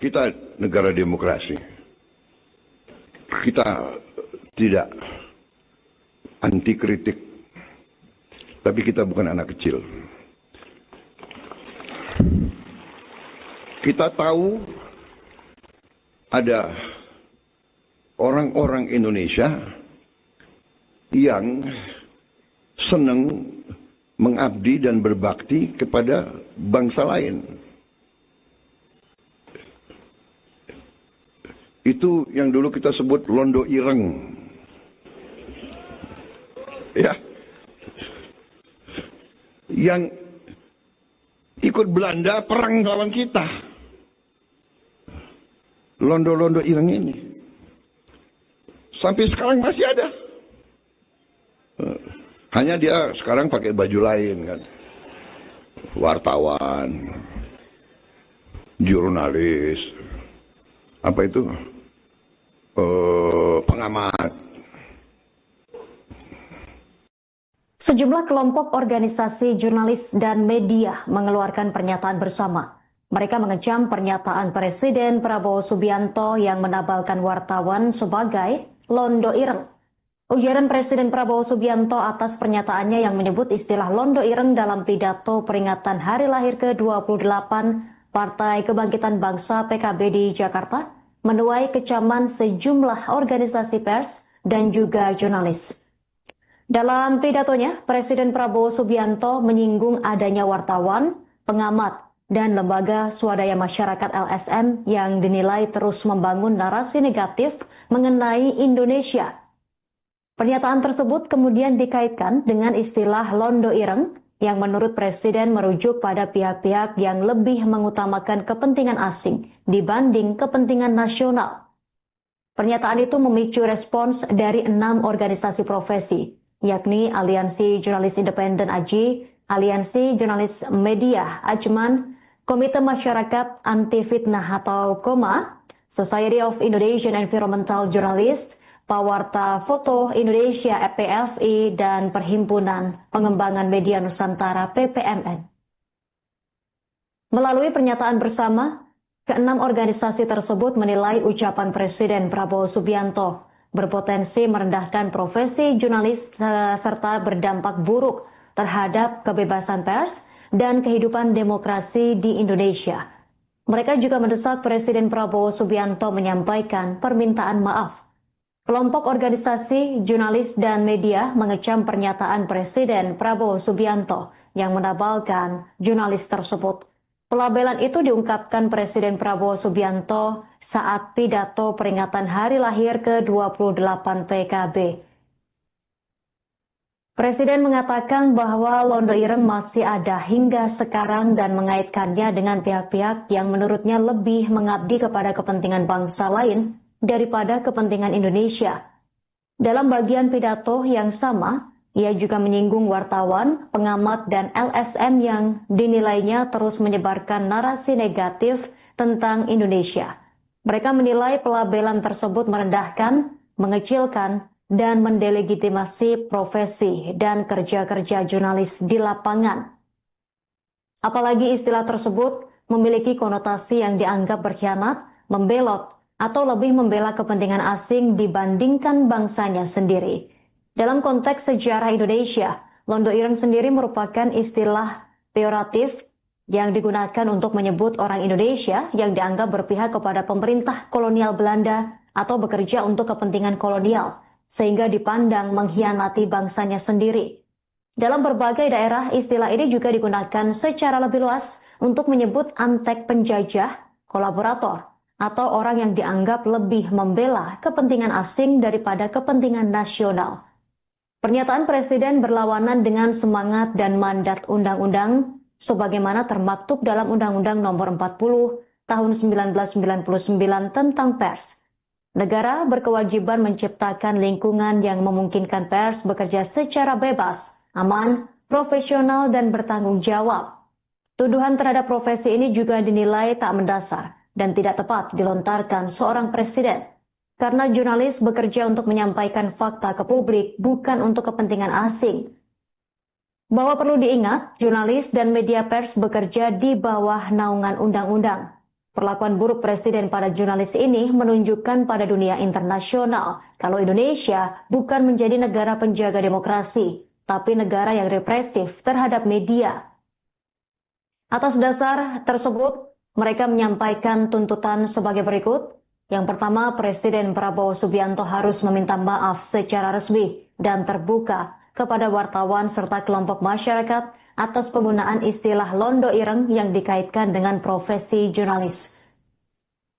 Kita negara demokrasi. Kita tidak anti kritik, tapi kita bukan anak kecil. Kita tahu ada orang-orang Indonesia yang senang mengabdi dan berbakti kepada bangsa lain. Itu yang dulu kita sebut londo ireng. Ya. Yang ikut Belanda perang lawan kita. Londo-londo ireng ini. Sampai sekarang masih ada. Hanya dia sekarang pakai baju lain kan. Wartawan. Jurnalis. Apa itu? Pengamat. Sejumlah kelompok organisasi jurnalis dan media mengeluarkan pernyataan bersama. Mereka mengecam pernyataan Presiden Prabowo Subianto yang menabalkan wartawan sebagai londo ireng. Ujaran Presiden Prabowo Subianto atas pernyataannya yang menyebut istilah londo ireng dalam pidato peringatan hari lahir ke-28 Partai Kebangkitan Bangsa PKB di Jakarta menuai kecaman sejumlah organisasi pers dan juga jurnalis. Dalam pidatonya, Presiden Prabowo Subianto menyinggung adanya wartawan, pengamat, dan lembaga swadaya masyarakat LSM yang dinilai terus membangun narasi negatif mengenai Indonesia. Pernyataan tersebut kemudian dikaitkan dengan istilah londo ireng yang menurut Presiden merujuk pada pihak-pihak yang lebih mengutamakan kepentingan asing dibanding kepentingan nasional. Pernyataan itu memicu respons dari 6 organisasi profesi, yakni Aliansi Jurnalis Independen AJI, Aliansi Jurnalis Media Ajman, Komite Masyarakat Anti Fitnah atau KOMA, Society of Indonesian Environmental Journalists, Pawarta Foto Indonesia PFI, dan Perhimpunan Pengembangan Media Nusantara PPMN. Melalui pernyataan bersama, ke-6 organisasi tersebut menilai ucapan Presiden Prabowo Subianto berpotensi merendahkan profesi jurnalis serta berdampak buruk terhadap kebebasan pers dan kehidupan demokrasi di Indonesia. Mereka juga mendesak Presiden Prabowo Subianto menyampaikan permintaan maaf. Kelompok organisasi, jurnalis, dan media mengecam pernyataan Presiden Prabowo Subianto yang menabalkan jurnalis tersebut. Pelabelan itu diungkapkan Presiden Prabowo Subianto saat pidato peringatan hari lahir ke-28 PKB. Presiden mengatakan bahwa londo ireng masih ada hingga sekarang dan mengaitkannya dengan pihak-pihak yang menurutnya lebih mengabdi kepada kepentingan bangsa lain daripada kepentingan Indonesia. Dalam bagian pidato yang sama, ia juga menyinggung wartawan, pengamat, dan LSM yang dinilainya terus menyebarkan narasi negatif tentang Indonesia. Mereka menilai pelabelan tersebut merendahkan, mengecilkan, dan mendelegitimasi profesi dan kerja-kerja jurnalis di lapangan. Apalagi istilah tersebut memiliki konotasi yang dianggap berkhianat, membelot, atau lebih membela kepentingan asing dibandingkan bangsanya sendiri. Dalam konteks sejarah Indonesia, londo ireng sendiri merupakan istilah peyoratif yang digunakan untuk menyebut orang Indonesia yang dianggap berpihak kepada pemerintah kolonial Belanda atau bekerja untuk kepentingan kolonial, sehingga dipandang mengkhianati bangsanya sendiri. Dalam berbagai daerah, istilah ini juga digunakan secara lebih luas untuk menyebut antek penjajah, kolaborator, atau orang yang dianggap lebih membela kepentingan asing daripada kepentingan nasional. Pernyataan Presiden berlawanan dengan semangat dan mandat undang-undang sebagaimana termaktub dalam Undang-Undang Nomor 40 Tahun 1999 tentang pers. Negara berkewajiban menciptakan lingkungan yang memungkinkan pers bekerja secara bebas, aman, profesional, dan bertanggung jawab. Tuduhan terhadap profesi ini juga dinilai tak mendasar dan tidak tepat dilontarkan seorang presiden. Karena jurnalis bekerja untuk menyampaikan fakta ke publik, bukan untuk kepentingan asing. Bahwa perlu diingat, jurnalis dan media pers bekerja di bawah naungan undang-undang. Perlakuan buruk Presiden pada jurnalis ini menunjukkan pada dunia internasional kalau Indonesia bukan menjadi negara penjaga demokrasi, tapi negara yang represif terhadap media. Atas dasar tersebut, mereka menyampaikan tuntutan sebagai berikut. Yang pertama, Presiden Prabowo Subianto harus meminta maaf secara resmi dan terbuka kepada wartawan serta kelompok masyarakat atas penggunaan istilah londo ireng yang dikaitkan dengan profesi jurnalis.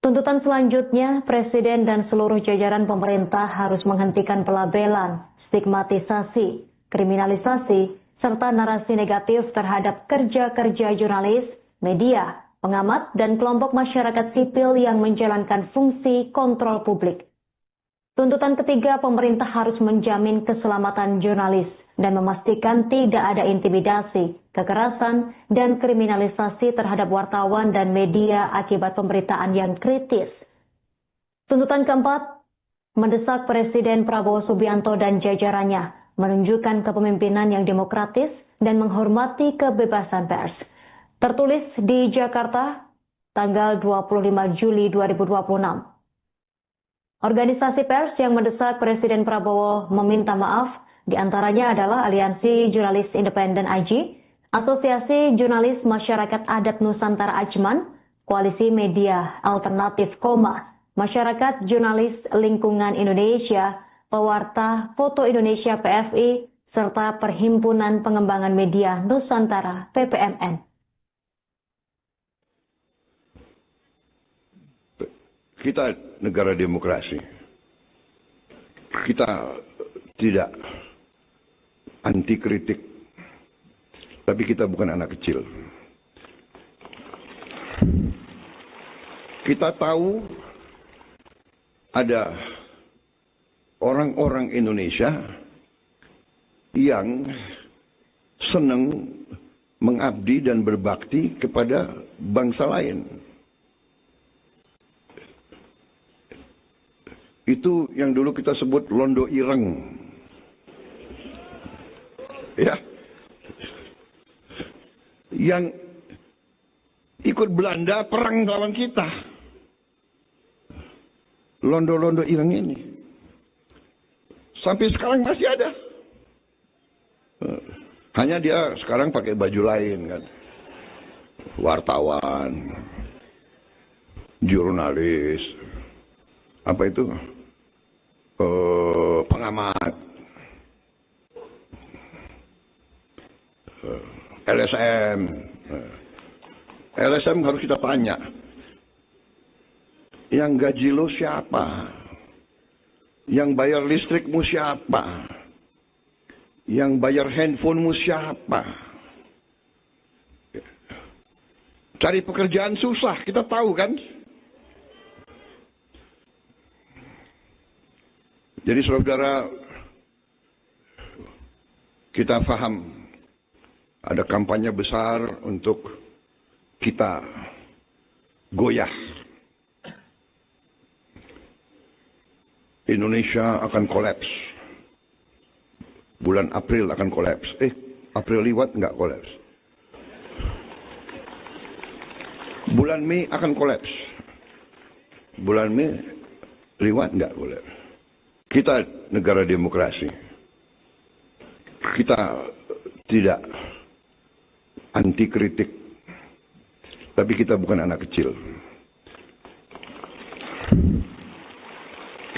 Tuntutan selanjutnya, Presiden dan seluruh jajaran pemerintah harus menghentikan pelabelan, stigmatisasi, kriminalisasi, serta narasi negatif terhadap kerja-kerja jurnalis, media, pengamat, dan kelompok masyarakat sipil yang menjalankan fungsi kontrol publik. Tuntutan ketiga, pemerintah harus menjamin keselamatan jurnalis dan memastikan tidak ada intimidasi, kekerasan, dan kriminalisasi terhadap wartawan dan media akibat pemberitaan yang kritis. Tuntutan keempat, mendesak Presiden Prabowo Subianto dan jajarannya menunjukkan kepemimpinan yang demokratis dan menghormati kebebasan pers. Tertulis di Jakarta, tanggal 25 Juli 2026. Organisasi pers yang mendesak Presiden Prabowo meminta maaf, diantaranya adalah Aliansi Jurnalis Independen AJI, Asosiasi Jurnalis Masyarakat Adat Nusantara Ajman, Koalisi Media Alternatif Koma, Masyarakat Jurnalis Lingkungan Indonesia, Pewarta Foto Indonesia PFI, serta Perhimpunan Pengembangan Media Nusantara PPMN. Kita negara demokrasi. Kita tidak anti kritik. Tapi kita bukan anak kecil. Kita tahu ada orang-orang Indonesia yang senang mengabdi dan berbakti kepada bangsa lain. Itu yang dulu kita sebut londo ireng. Ya. Yang ikut Belanda perang lawan kita. Londo-londo ireng ini. Sampai sekarang masih ada. Hanya dia sekarang pakai baju lain kan. Wartawan, jurnalis, apa itu? Pengamat, LSM. LSM harus kita tanya, yang gaji lo siapa? Yang bayar listrikmu siapa? Yang bayar handphonemu siapa? Cari pekerjaan susah, kita tahu kan? Jadi saudara, kita paham ada kampanye besar untuk kita goyah. Indonesia akan kolaps. Bulan April akan kolaps. April liwat nggak kolaps. Bulan Mei akan kolaps. Bulan Mei liwat nggak kolaps. Kita negara demokrasi. Kita tidak anti kritik. Tapi kita bukan anak kecil.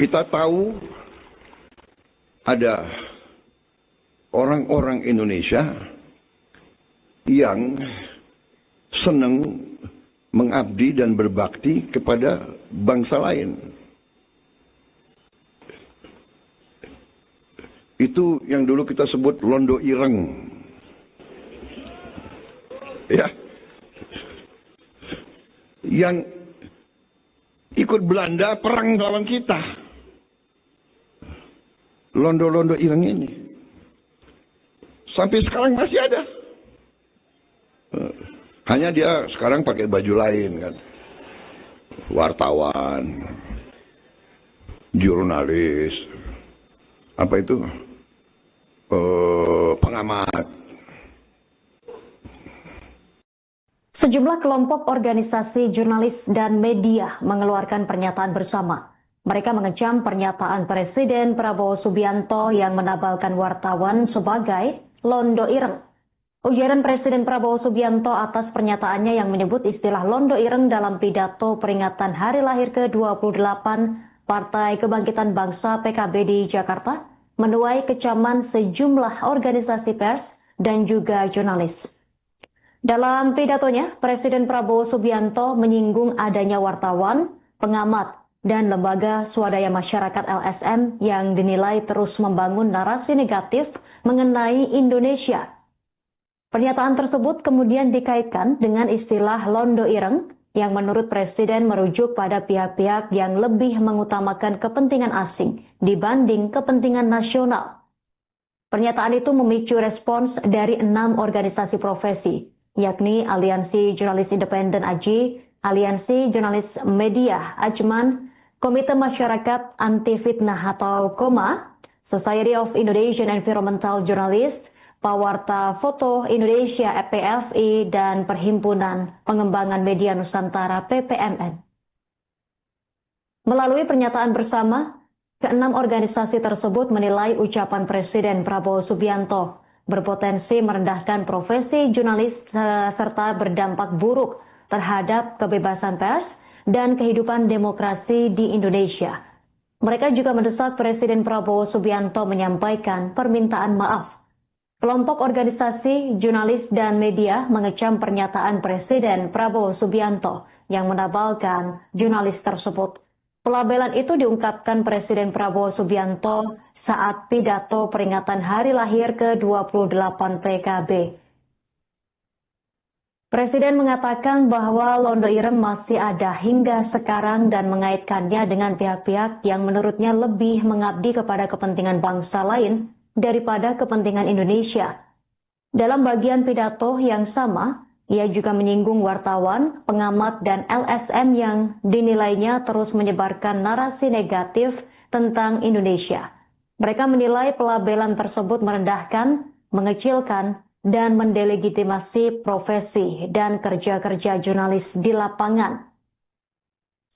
Kita tahu ada orang-orang Indonesia yang senang mengabdi dan berbakti kepada bangsa lain. Itu yang dulu kita sebut londo ireng. Ya. Yang ikut Belanda perang lawan kita. Londo-londo ireng ini. Sampai sekarang masih ada. Hanya dia sekarang pakai baju lain kan. Wartawan, jurnalis, apa itu? Pengamat. Sejumlah kelompok organisasi jurnalis dan media mengeluarkan pernyataan bersama. Mereka mengecam pernyataan Presiden Prabowo Subianto yang menabalkan wartawan sebagai londo ireng. Ujaran Presiden Prabowo Subianto atas pernyataannya yang menyebut istilah londo ireng dalam pidato peringatan hari lahir ke-28 Partai Kebangkitan Bangsa PKB di Jakarta menuai kecaman sejumlah organisasi pers dan juga jurnalis. Dalam pidatonya, Presiden Prabowo Subianto menyinggung adanya wartawan, pengamat, dan lembaga swadaya masyarakat LSM yang dinilai terus membangun narasi negatif mengenai Indonesia. Pernyataan tersebut kemudian dikaitkan dengan istilah londo ireng yang menurut Presiden merujuk pada pihak-pihak yang lebih mengutamakan kepentingan asing dibanding kepentingan nasional. Pernyataan itu memicu respons dari 6 organisasi profesi, yakni Aliansi Jurnalis Independen AJI, Aliansi Jurnalis Media Ajman, Komite Masyarakat Anti Fitnah atau KOMA, Society of Indonesian Environmental Journalists, Pawarta Foto Indonesia PFI, dan Perhimpunan Pengembangan Media Nusantara PPMN. Melalui pernyataan bersama, ke-6 organisasi tersebut menilai ucapan Presiden Prabowo Subianto berpotensi merendahkan profesi jurnalis serta berdampak buruk terhadap kebebasan pers dan kehidupan demokrasi di Indonesia. Mereka juga mendesak Presiden Prabowo Subianto menyampaikan permintaan maaf. Kelompok organisasi, jurnalis, dan media mengecam pernyataan Presiden Prabowo Subianto yang menabalkan jurnalis tersebut. Pelabelan itu diungkapkan Presiden Prabowo Subianto saat pidato peringatan hari lahir ke-28 PKB. Presiden mengatakan bahwa londo ireng masih ada hingga sekarang dan mengaitkannya dengan pihak-pihak yang menurutnya lebih mengabdi kepada kepentingan bangsa lain daripada kepentingan Indonesia. Dalam bagian pidato yang sama, ia juga menyinggung wartawan, pengamat, dan LSM yang dinilainya terus menyebarkan narasi negatif tentang Indonesia. Mereka menilai pelabelan tersebut merendahkan, mengecilkan, dan mendelegitimasi profesi dan kerja-kerja jurnalis di lapangan.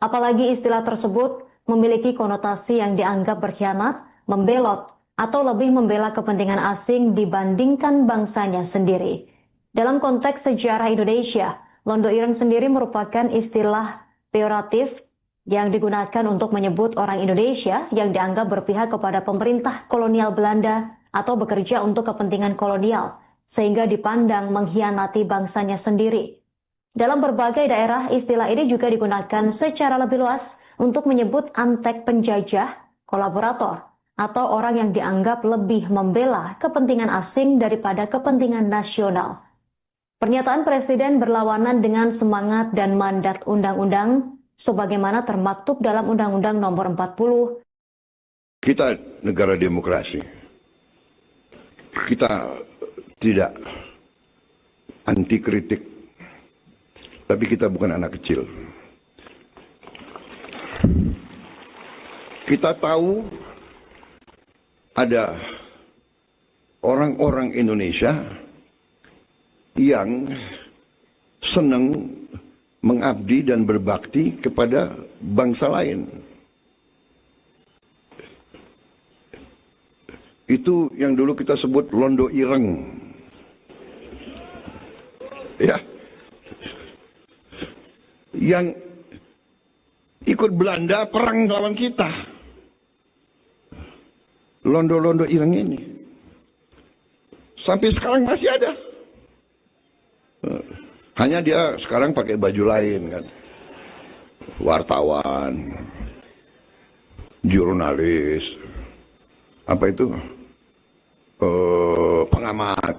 Apalagi istilah tersebut memiliki konotasi yang dianggap berkhianat, membelot, atau lebih membela kepentingan asing dibandingkan bangsanya sendiri. Dalam konteks sejarah Indonesia, londo ireng sendiri merupakan istilah peyoratif yang digunakan untuk menyebut orang Indonesia yang dianggap berpihak kepada pemerintah kolonial Belanda atau bekerja untuk kepentingan kolonial, sehingga dipandang mengkhianati bangsanya sendiri. Dalam berbagai daerah, istilah ini juga digunakan secara lebih luas untuk menyebut antek penjajah, kolaborator, atau orang yang dianggap lebih membela kepentingan asing daripada kepentingan nasional. Pernyataan Presiden berlawanan dengan semangat dan mandat undang-undang sebagaimana termaktub dalam Undang-Undang Nomor 40. Kita negara demokrasi. Kita tidak anti kritik, tapi kita bukan anak kecil. Kita tahu ada orang-orang Indonesia yang senang mengabdi dan berbakti kepada bangsa lain. Itu yang dulu kita sebut londo ireng. Ya. Yang ikut Belanda perang lawan kita. Londo-londo ireng ini. Sampai sekarang masih ada. Hanya dia sekarang pakai baju lain kan. Wartawan, jurnalis, apa itu? Pengamat.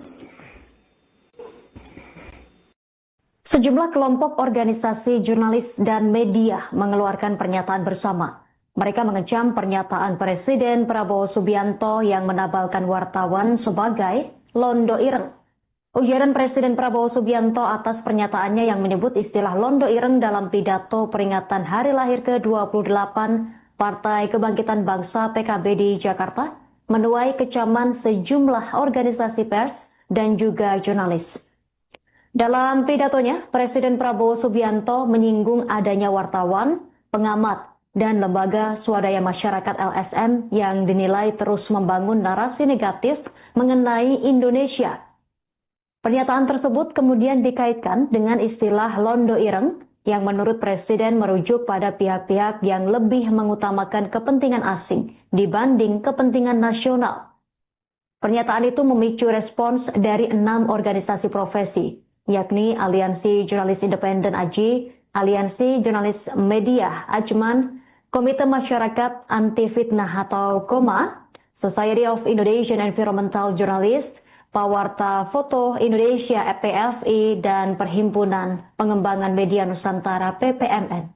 Sejumlah kelompok organisasi jurnalis dan media mengeluarkan pernyataan bersama. Mereka mengecam pernyataan Presiden Prabowo Subianto yang menabalkan wartawan sebagai londo ireng. Ujaran Presiden Prabowo Subianto atas pernyataannya yang menyebut istilah londo ireng dalam pidato peringatan hari lahir ke-28 Partai Kebangkitan Bangsa PKB di Jakarta menuai kecaman sejumlah organisasi pers dan juga jurnalis. Dalam pidatonya, Presiden Prabowo Subianto menyinggung adanya wartawan, pengamat, dan lembaga swadaya masyarakat LSM yang dinilai terus membangun narasi negatif mengenai Indonesia. Pernyataan tersebut kemudian dikaitkan dengan istilah londo ireng yang menurut Presiden merujuk pada pihak-pihak yang lebih mengutamakan kepentingan asing dibanding kepentingan nasional. Pernyataan itu memicu respons dari 6 organisasi profesi, yakni Aliansi Jurnalis Independen AJI, Aliansi Jurnalis Media Ajman, Komite Masyarakat Anti Fitnah atau KOMA, Society of Indonesian Environmental Journalists, Pawarta Foto Indonesia PFI, dan Perhimpunan Pengembangan Media Nusantara PPMN.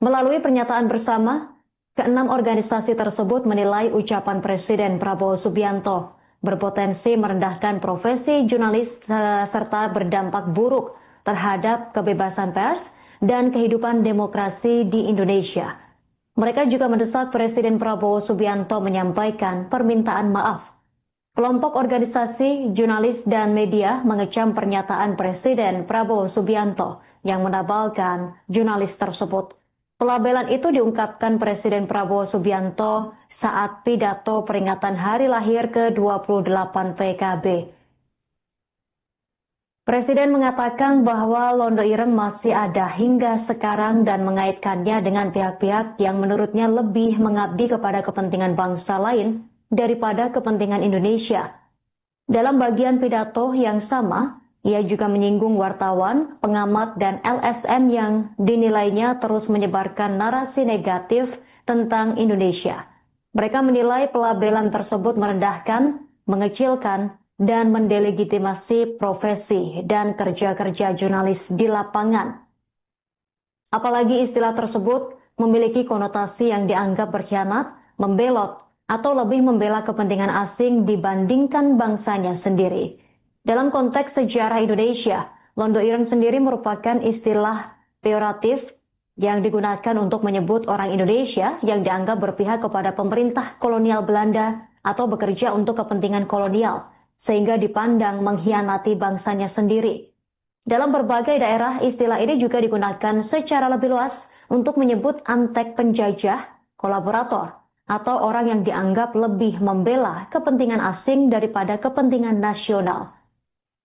Melalui pernyataan bersama, ke-6 organisasi tersebut menilai ucapan Presiden Prabowo Subianto berpotensi merendahkan profesi jurnalis serta berdampak buruk terhadap kebebasan pers dan kehidupan demokrasi di Indonesia. Mereka juga mendesak Presiden Prabowo Subianto menyampaikan permintaan maaf. Kelompok organisasi jurnalis dan media mengecam pernyataan Presiden Prabowo Subianto yang menabalkan jurnalis tersebut. Pelabelan itu diungkapkan Presiden Prabowo Subianto saat pidato peringatan hari lahir ke-28 PKB. Presiden mengatakan bahwa londo ireng masih ada hingga sekarang dan mengaitkannya dengan pihak-pihak yang menurutnya lebih mengabdi kepada kepentingan bangsa lain daripada kepentingan Indonesia. Dalam bagian pidato yang sama, ia juga menyinggung wartawan, pengamat, dan LSM yang dinilainya terus menyebarkan narasi negatif tentang Indonesia. Mereka menilai pelabelan tersebut merendahkan, mengecilkan, dan mendelegitimasi profesi dan kerja-kerja jurnalis di lapangan. Apalagi istilah tersebut memiliki konotasi yang dianggap berkhianat, membelot, atau lebih membela kepentingan asing dibandingkan bangsanya sendiri. Dalam konteks sejarah Indonesia, londo ireng sendiri merupakan istilah peyoratif yang digunakan untuk menyebut orang Indonesia yang dianggap berpihak kepada pemerintah kolonial Belanda atau bekerja untuk kepentingan kolonial, sehingga dipandang mengkhianati bangsanya sendiri. Dalam berbagai daerah, istilah ini juga digunakan secara lebih luas untuk menyebut antek penjajah, kolaborator, atau orang yang dianggap lebih membela kepentingan asing daripada kepentingan nasional.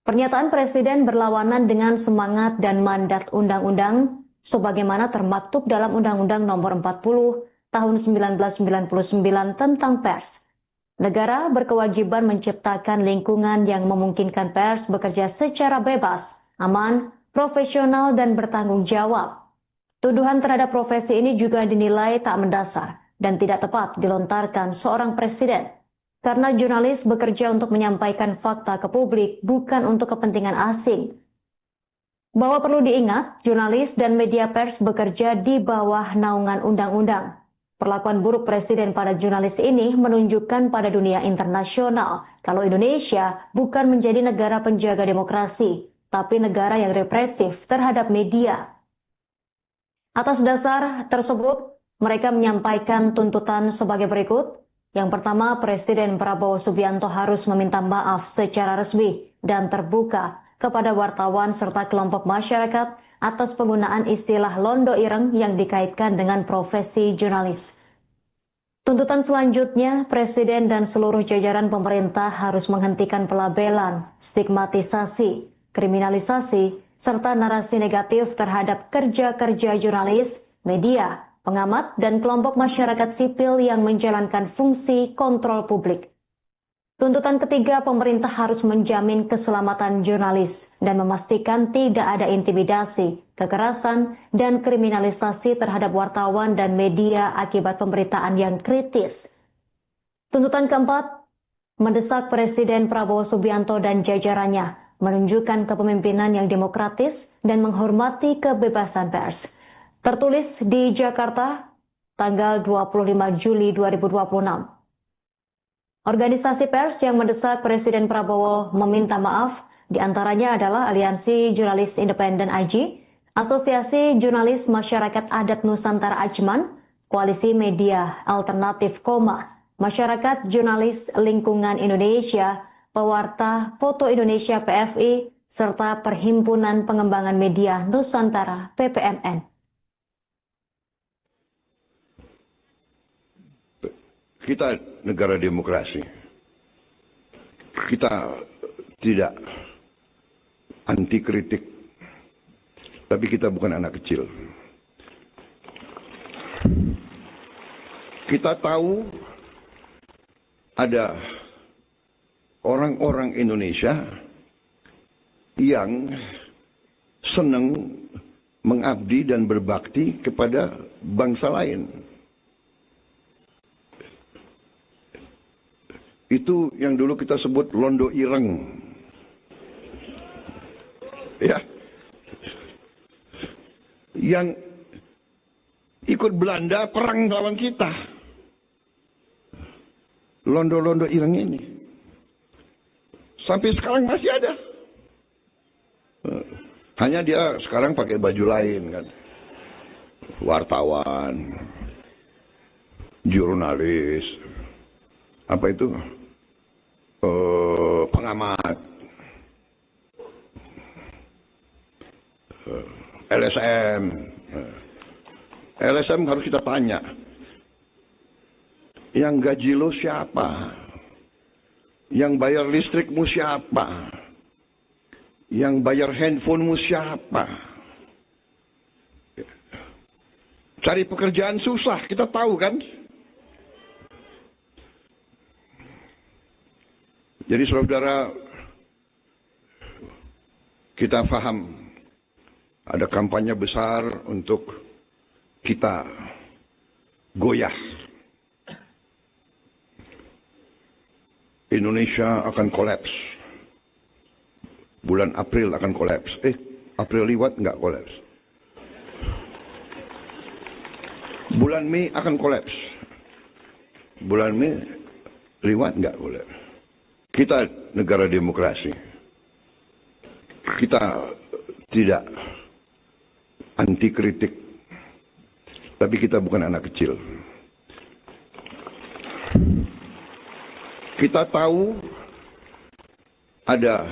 Pernyataan Presiden berlawanan dengan semangat dan mandat undang-undang sebagaimana termaktub dalam Undang-Undang Nomor 40 Tahun 1999 tentang pers. Negara berkewajiban menciptakan lingkungan yang memungkinkan pers bekerja secara bebas, aman, profesional, dan bertanggung jawab. Tuduhan terhadap profesi ini juga dinilai tak mendasar dan tidak tepat dilontarkan seorang presiden. Karena jurnalis bekerja untuk menyampaikan fakta ke publik, bukan untuk kepentingan asing. Bahwa perlu diingat, jurnalis dan media pers bekerja di bawah naungan undang-undang. Perlakuan buruk Presiden pada jurnalis ini menunjukkan pada dunia internasional kalau Indonesia bukan menjadi negara penjaga demokrasi, tapi negara yang represif terhadap media. Atas dasar tersebut, mereka menyampaikan tuntutan sebagai berikut. Yang pertama, Presiden Prabowo Subianto harus meminta maaf secara resmi dan terbuka kepada wartawan serta kelompok masyarakat atas penggunaan istilah londo ireng yang dikaitkan dengan profesi jurnalis. Tuntutan selanjutnya, Presiden dan seluruh jajaran pemerintah harus menghentikan pelabelan, stigmatisasi, kriminalisasi, serta narasi negatif terhadap kerja-kerja jurnalis, media, pengamat, dan kelompok masyarakat sipil yang menjalankan fungsi kontrol publik. Tuntutan ketiga, pemerintah harus menjamin keselamatan jurnalis dan memastikan tidak ada intimidasi, kekerasan, dan kriminalisasi terhadap wartawan dan media akibat pemberitaan yang kritis. Tuntutan keempat, mendesak Presiden Prabowo Subianto dan jajarannya menunjukkan kepemimpinan yang demokratis dan menghormati kebebasan pers. Tertulis di Jakarta, tanggal 25 Juli 2026. Organisasi pers yang mendesak Presiden Prabowo meminta maaf diantaranya adalah Aliansi Jurnalis Independen AJI, Asosiasi Jurnalis Masyarakat Adat Nusantara Ajman, Koalisi Media Alternatif KOMA, Masyarakat Jurnalis Lingkungan Indonesia, Pewarta Foto Indonesia PFI, serta Perhimpunan Pengembangan Media Nusantara (PPMN). Kita negara demokrasi. Kita tidak anti kritik, tapi kita bukan anak kecil. Kita tahu ada orang-orang Indonesia yang senang mengabdi dan berbakti kepada bangsa lain. Itu yang dulu kita sebut londo ireng. Ya. Yang ikut Belanda perang lawan kita. Londo-londo ireng ini. Sampai sekarang masih ada. Hanya dia sekarang pakai baju lain kan. Wartawan, jurnalis, apa itu? Pengamat, LSM. LSM harus kita tanya, yang gaji lo siapa? Yang bayar listrikmu siapa? Yang bayar handphonemu siapa? Cari pekerjaan susah, kita tahu kan? Jadi saudara, kita paham ada kampanye besar untuk kita goyah. Indonesia akan kolaps. Bulan April akan kolaps. April liwat nggak kolaps. Bulan Mei akan kolaps. Bulan Mei liwat nggak kolaps. Kita negara demokrasi. Kita tidak anti kritik, tapi kita bukan anak kecil. Kita tahu ada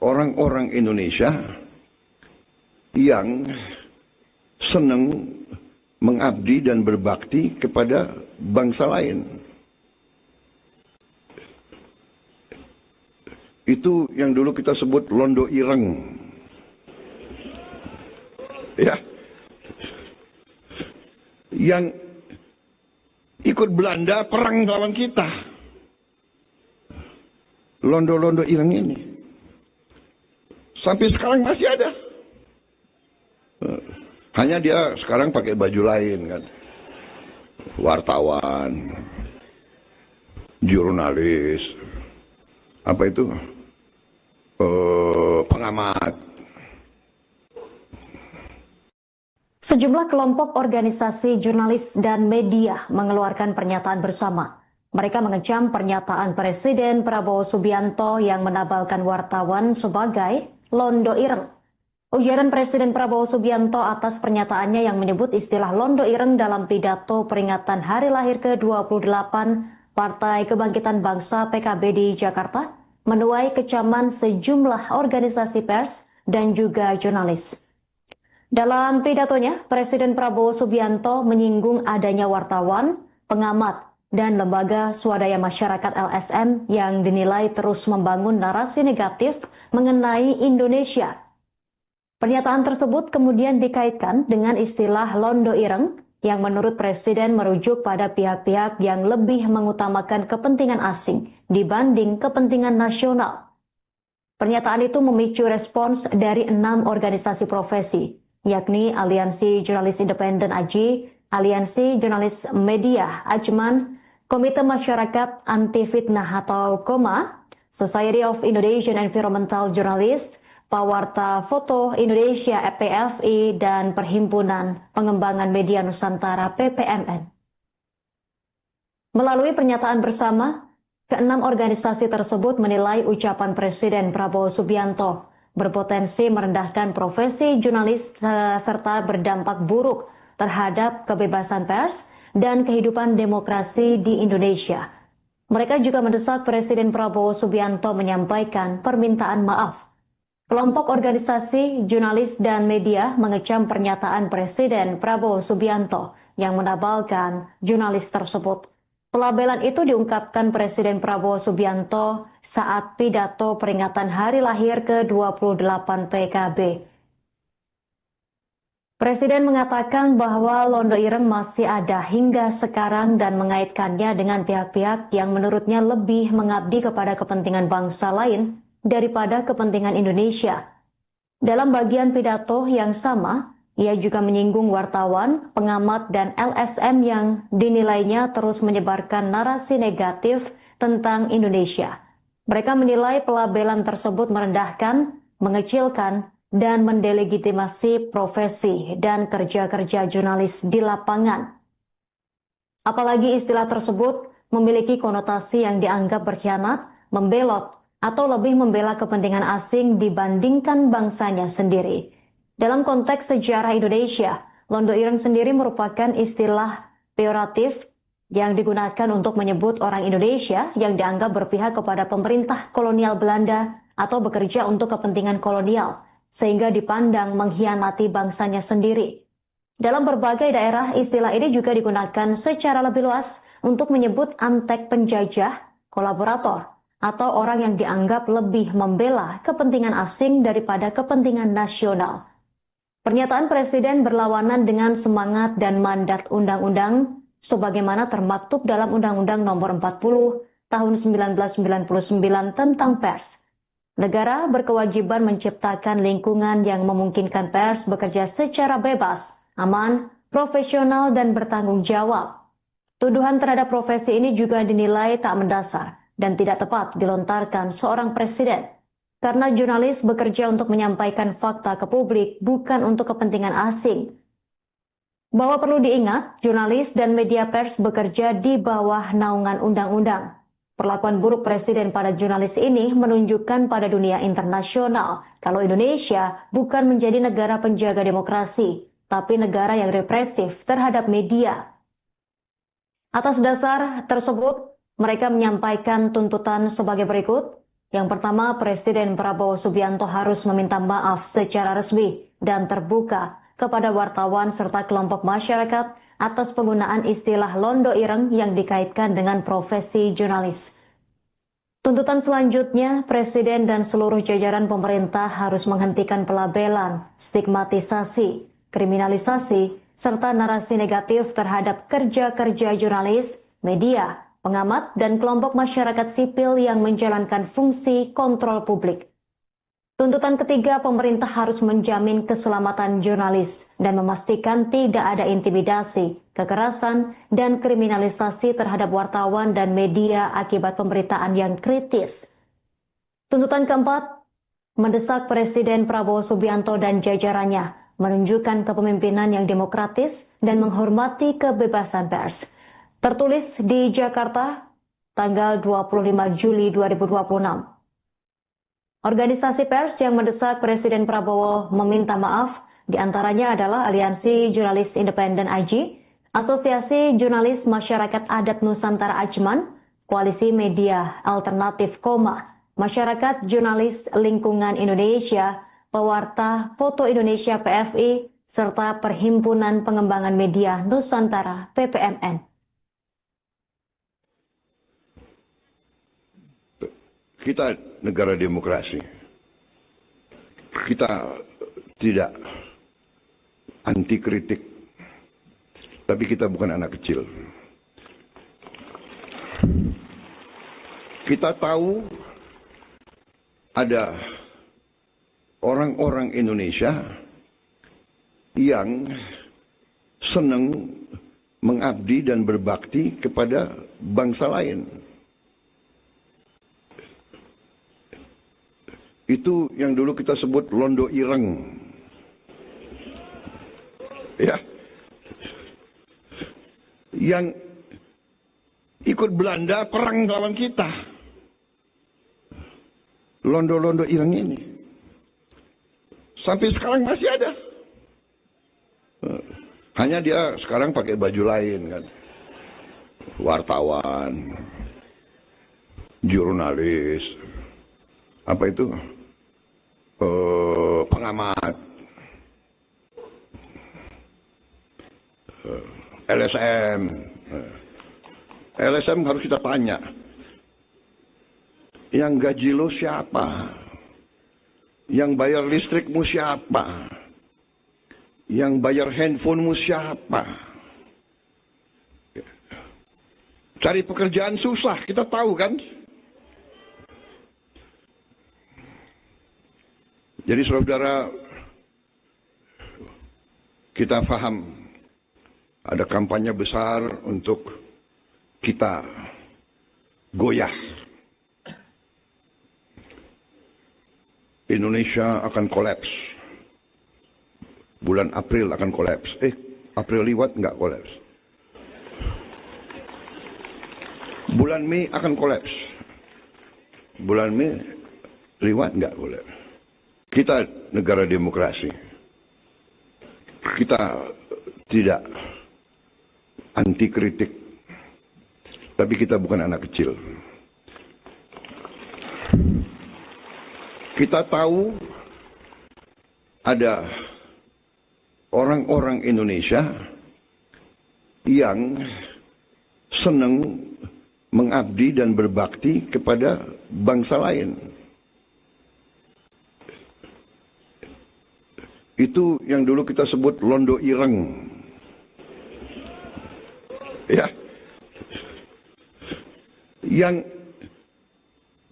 orang-orang Indonesia yang senang mengabdi dan berbakti kepada bangsa lain. Itu yang dulu kita sebut londo ireng. Ya. Yang ikut Belanda perang lawan kita. Londo-londo ireng ini. Sampai sekarang masih ada. Hanya dia sekarang pakai baju lain kan. Wartawan, jurnalis, apa itu? Pengamat. Sejumlah kelompok organisasi jurnalis dan media mengeluarkan pernyataan bersama. Mereka mengecam pernyataan Presiden Prabowo Subianto yang menabalkan wartawan sebagai londo ireng. Ujaran Presiden Prabowo Subianto atas pernyataannya yang menyebut istilah londo ireng dalam pidato peringatan hari lahir ke-28 Partai Kebangkitan Bangsa PKB di Jakarta menuai kecaman sejumlah organisasi pers dan juga jurnalis. Dalam pidatonya, Presiden Prabowo Subianto menyinggung adanya wartawan, pengamat, dan lembaga swadaya masyarakat LSM yang dinilai terus membangun narasi negatif mengenai Indonesia. Pernyataan tersebut kemudian dikaitkan dengan istilah londo ireng yang menurut Presiden merujuk pada pihak-pihak yang lebih mengutamakan kepentingan asing dibanding kepentingan nasional. Pernyataan itu memicu respons dari 6 organisasi profesi, yakni Aliansi Jurnalis Independen AJI, Aliansi Jurnalis Media Ajman, Komite Masyarakat Anti Fitnah atau KOMA, Society of Indonesian Environmental Journalists, Pawarta Foto Indonesia (PFI), dan Perhimpunan Pengembangan Media Nusantara (PPMN). Melalui pernyataan bersama, ke-6 organisasi tersebut menilai ucapan Presiden Prabowo Subianto berpotensi merendahkan profesi jurnalis serta berdampak buruk terhadap kebebasan pers dan kehidupan demokrasi di Indonesia. Mereka juga mendesak Presiden Prabowo Subianto menyampaikan permintaan maaf Kelompok organisasi, jurnalis, dan media mengecam pernyataan Presiden Prabowo Subianto yang menabalkan jurnalis tersebut. Pelabelan itu diungkapkan Presiden Prabowo Subianto saat pidato peringatan hari lahir ke-28 PKB. Presiden mengatakan bahwa Londo Ireng masih ada hingga sekarang dan mengaitkannya dengan pihak-pihak yang menurutnya lebih mengabdi kepada kepentingan bangsa lain daripada kepentingan Indonesia. Dalam bagian pidato yang sama, ia juga menyinggung wartawan, pengamat, dan LSM yang dinilainya terus menyebarkan narasi negatif tentang Indonesia. Mereka menilai pelabelan tersebut merendahkan, mengecilkan, dan mendelegitimasi profesi dan kerja-kerja jurnalis di lapangan. Apalagi istilah tersebut memiliki konotasi yang dianggap berkhianat, membelot, atau lebih membela kepentingan asing dibandingkan bangsanya sendiri. Dalam konteks sejarah Indonesia, Londo Ireng sendiri merupakan istilah peyoratif yang digunakan untuk menyebut orang Indonesia yang dianggap berpihak kepada pemerintah kolonial Belanda atau bekerja untuk kepentingan kolonial, sehingga dipandang mengkhianati bangsanya sendiri. Dalam berbagai daerah, istilah ini juga digunakan secara lebih luas untuk menyebut antek penjajah, kolaborator, atau orang yang dianggap lebih membela kepentingan asing daripada kepentingan nasional. Pernyataan Presiden berlawanan dengan semangat dan mandat undang-undang sebagaimana termaktub dalam Undang-Undang Nomor 40 Tahun 1999 tentang pers. Negara berkewajiban menciptakan lingkungan yang memungkinkan pers bekerja secara bebas, aman, profesional, dan bertanggung jawab. Tuduhan terhadap profesi ini juga dinilai tak mendasar dan tidak tepat dilontarkan seorang presiden, karena jurnalis bekerja untuk menyampaikan fakta ke publik, bukan untuk kepentingan asing. Bahwa perlu diingat, jurnalis dan media pers bekerja di bawah naungan undang-undang. Perlakuan buruk presiden pada jurnalis ini menunjukkan pada dunia internasional kalau Indonesia bukan menjadi negara penjaga demokrasi, tapi negara yang represif terhadap media. Atas dasar tersebut, mereka menyampaikan tuntutan sebagai berikut. Yang pertama, Presiden Prabowo Subianto harus meminta maaf secara resmi dan terbuka kepada wartawan serta kelompok masyarakat atas penggunaan istilah Londo Ireng yang dikaitkan dengan profesi jurnalis. Tuntutan selanjutnya, Presiden dan seluruh jajaran pemerintah harus menghentikan pelabelan, stigmatisasi, kriminalisasi, serta narasi negatif terhadap kerja-kerja jurnalis, media, pengamat, dan kelompok masyarakat sipil yang menjalankan fungsi kontrol publik. Tuntutan ketiga, pemerintah harus menjamin keselamatan jurnalis dan memastikan tidak ada intimidasi, kekerasan, dan kriminalisasi terhadap wartawan dan media akibat pemberitaan yang kritis. Tuntutan keempat, mendesak Presiden Prabowo Subianto dan jajarannya menunjukkan kepemimpinan yang demokratis dan menghormati kebebasan pers. Tertulis di Jakarta, tanggal 25 Juli 2026. Organisasi pers yang mendesak Presiden Prabowo meminta maaf, diantaranya adalah Aliansi Jurnalis Independen AJI, Asosiasi Jurnalis Masyarakat Adat Nusantara Ajman, Koalisi Media Alternatif Koma, Masyarakat Jurnalis Lingkungan Indonesia, Pewarta Foto Indonesia PFI, serta Perhimpunan Pengembangan Media Nusantara PPMN. Kita negara demokrasi. Kita tidak anti kritik. Tapi kita bukan anak kecil. Kita tahu ada orang-orang Indonesia yang senang mengabdi dan berbakti kepada bangsa lain. Itu yang dulu kita sebut Londo Ireng. Ya. Yang ikut Belanda perang lawan kita. Londo-londo Ireng ini. Sampai sekarang masih ada. Hanya dia sekarang pakai baju lain kan. Wartawan. Jurnalis. Apa itu? pengamat, LSM. LSM harus kita tanya, yang gaji lo siapa? Yang bayar listrikmu siapa? Yang bayar handphonemu siapa? Cari pekerjaan susah, kita tahu kan? Jadi saudara, kita paham ada kampanye besar untuk kita goyah. Indonesia akan kolaps. Bulan April akan kolaps. April liwat nggak kolaps. Bulan Mei akan kolaps. Bulan Mei liwat nggak kolaps. Kita negara demokrasi. Kita tidak anti kritik. Tapi kita bukan anak kecil. Kita tahu ada orang-orang Indonesia yang senang mengabdi dan berbakti kepada bangsa lain. Itu yang dulu kita sebut londo ireng. Ya. Yang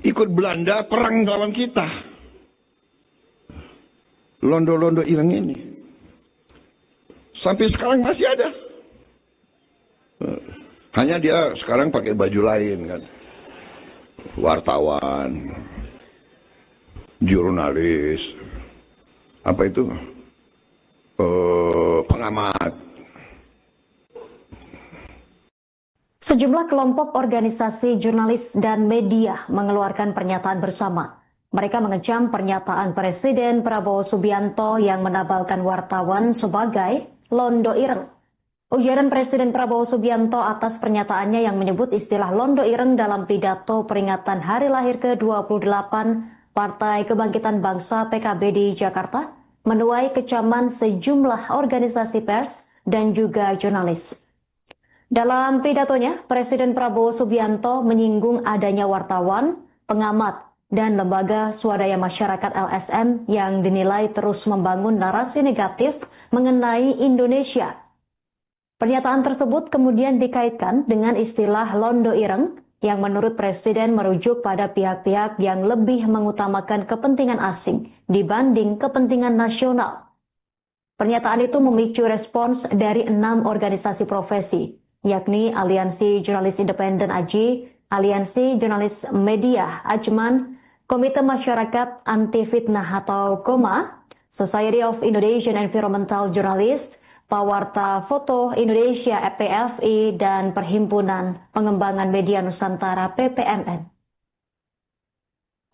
ikut Belanda perang lawan kita. Londo-londo ireng ini. Sampai sekarang masih ada. Hanya dia sekarang pakai baju lain kan. Wartawan. Jurnalis. Apa itu? Pengamat. Sejumlah kelompok organisasi jurnalis dan media mengeluarkan pernyataan bersama. Mereka mengecam pernyataan Presiden Prabowo Subianto yang menabalkan wartawan sebagai londo ireng. Ujaran Presiden Prabowo Subianto atas pernyataannya yang menyebut istilah londo ireng dalam pidato peringatan hari lahir ke-28 Partai Kebangkitan Bangsa PKB di Jakarta menuai kecaman sejumlah organisasi pers dan juga jurnalis. Dalam pidatonya, Presiden Prabowo Subianto menyinggung adanya wartawan, pengamat, dan lembaga swadaya masyarakat LSM yang dinilai terus membangun narasi negatif mengenai Indonesia. Pernyataan tersebut kemudian dikaitkan dengan istilah londo ireng yang menurut Presiden merujuk pada pihak-pihak yang lebih mengutamakan kepentingan asing dibanding kepentingan nasional. Pernyataan itu memicu respons dari 6 organisasi profesi, yakni Aliansi Jurnalis Independen AJI, Aliansi Jurnalis Media Ajman, Komite Masyarakat Anti Fitnah atau KOMA, Society of Indonesian Environmental Journalists, Pawarta Foto Indonesia PFI, dan Perhimpunan Pengembangan Media Nusantara PPMN.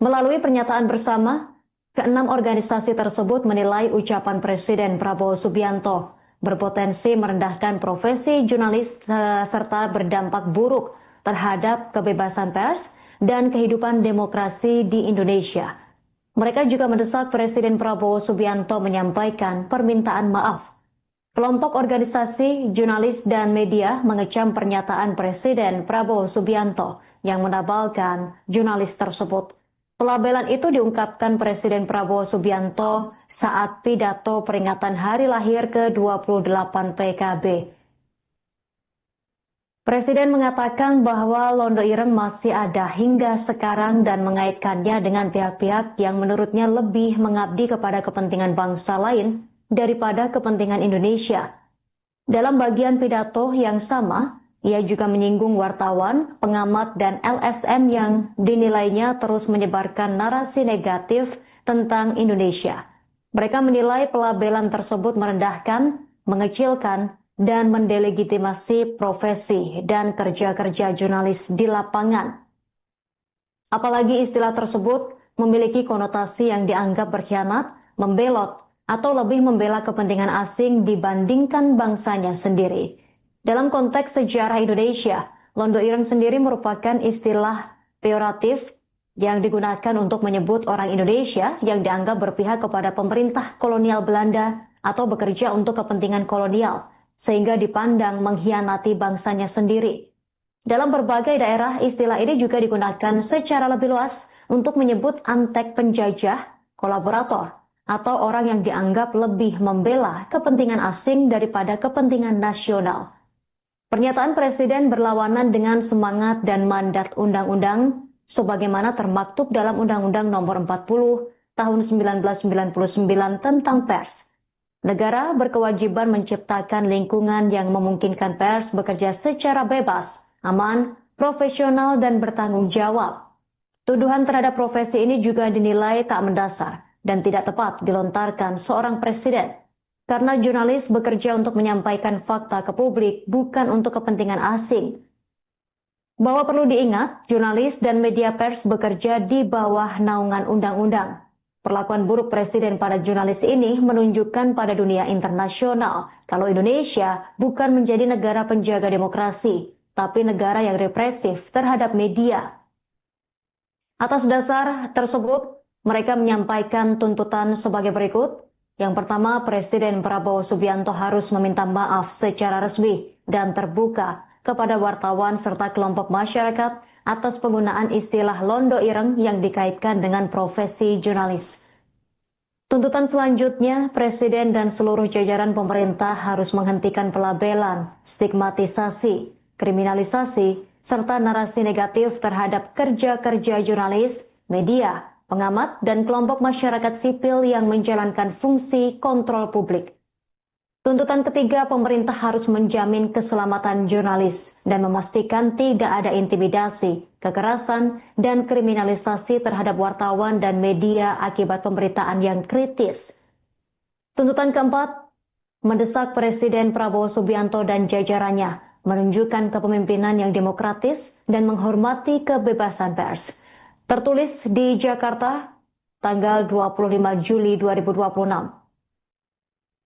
Melalui pernyataan bersama, ke-6 organisasi tersebut menilai ucapan Presiden Prabowo Subianto berpotensi merendahkan profesi jurnalis serta berdampak buruk terhadap kebebasan pers dan kehidupan demokrasi di Indonesia. Mereka juga mendesak Presiden Prabowo Subianto menyampaikan permintaan maaf. Kelompok organisasi, jurnalis, dan media mengecam pernyataan Presiden Prabowo Subianto yang menabalkan jurnalis tersebut. Pelabelan itu diungkapkan Presiden Prabowo Subianto saat pidato peringatan hari lahir ke-28 PKB. Presiden mengatakan bahwa londo ireng masih ada hingga sekarang dan mengaitkannya dengan pihak-pihak yang menurutnya lebih mengabdi kepada kepentingan bangsa lain daripada kepentingan Indonesia. Dalam bagian pidato yang sama, ia juga menyinggung wartawan, pengamat, dan LSM yang dinilainya terus menyebarkan narasi negatif tentang Indonesia. Mereka menilai pelabelan tersebut merendahkan, mengecilkan, dan mendelegitimasi profesi dan kerja-kerja jurnalis di lapangan. Apalagi istilah tersebut memiliki konotasi yang dianggap berkhianat, membelot, atau lebih membela kepentingan asing dibandingkan bangsanya sendiri. Dalam konteks sejarah Indonesia, londo ireng sendiri merupakan istilah peyoratif yang digunakan untuk menyebut orang Indonesia yang dianggap berpihak kepada pemerintah kolonial Belanda atau bekerja untuk kepentingan kolonial, sehingga dipandang mengkhianati bangsanya sendiri. Dalam berbagai daerah, istilah ini juga digunakan secara lebih luas untuk menyebut antek penjajah, kolaborator, atau orang yang dianggap lebih membela kepentingan asing daripada kepentingan nasional. Pernyataan Presiden berlawanan dengan semangat dan mandat undang-undang sebagaimana termaktub dalam Undang-Undang Nomor 40 Tahun 1999 tentang pers. Negara berkewajiban menciptakan lingkungan yang memungkinkan pers bekerja secara bebas, aman, profesional, dan bertanggung jawab. Tuduhan terhadap profesi ini juga dinilai tak mendasar dan tidak tepat dilontarkan seorang presiden. Karena jurnalis bekerja untuk menyampaikan fakta ke publik, bukan untuk kepentingan asing. Bahwa perlu diingat, jurnalis dan media pers bekerja di bawah naungan undang-undang. Perlakuan buruk presiden pada jurnalis ini menunjukkan pada dunia internasional kalau Indonesia bukan menjadi negara penjaga demokrasi, tapi negara yang represif terhadap media. Atas dasar tersebut, mereka menyampaikan tuntutan sebagai berikut. Yang pertama, Presiden Prabowo Subianto harus meminta maaf secara resmi dan terbuka kepada wartawan serta kelompok masyarakat atas penggunaan istilah londo ireng yang dikaitkan dengan profesi jurnalis. Tuntutan selanjutnya, Presiden dan seluruh jajaran pemerintah harus menghentikan pelabelan, stigmatisasi, kriminalisasi, serta narasi negatif terhadap kerja-kerja jurnalis, media, pengamat, dan kelompok masyarakat sipil yang menjalankan fungsi kontrol publik. Tuntutan ketiga, pemerintah harus menjamin keselamatan jurnalis dan memastikan tidak ada intimidasi, kekerasan, dan kriminalisasi terhadap wartawan dan media akibat pemberitaan yang kritis. Tuntutan keempat, mendesak Presiden Prabowo Subianto dan jajarannya menunjukkan kepemimpinan yang demokratis dan menghormati kebebasan pers. Tertulis di Jakarta, tanggal 25 Juli 2026.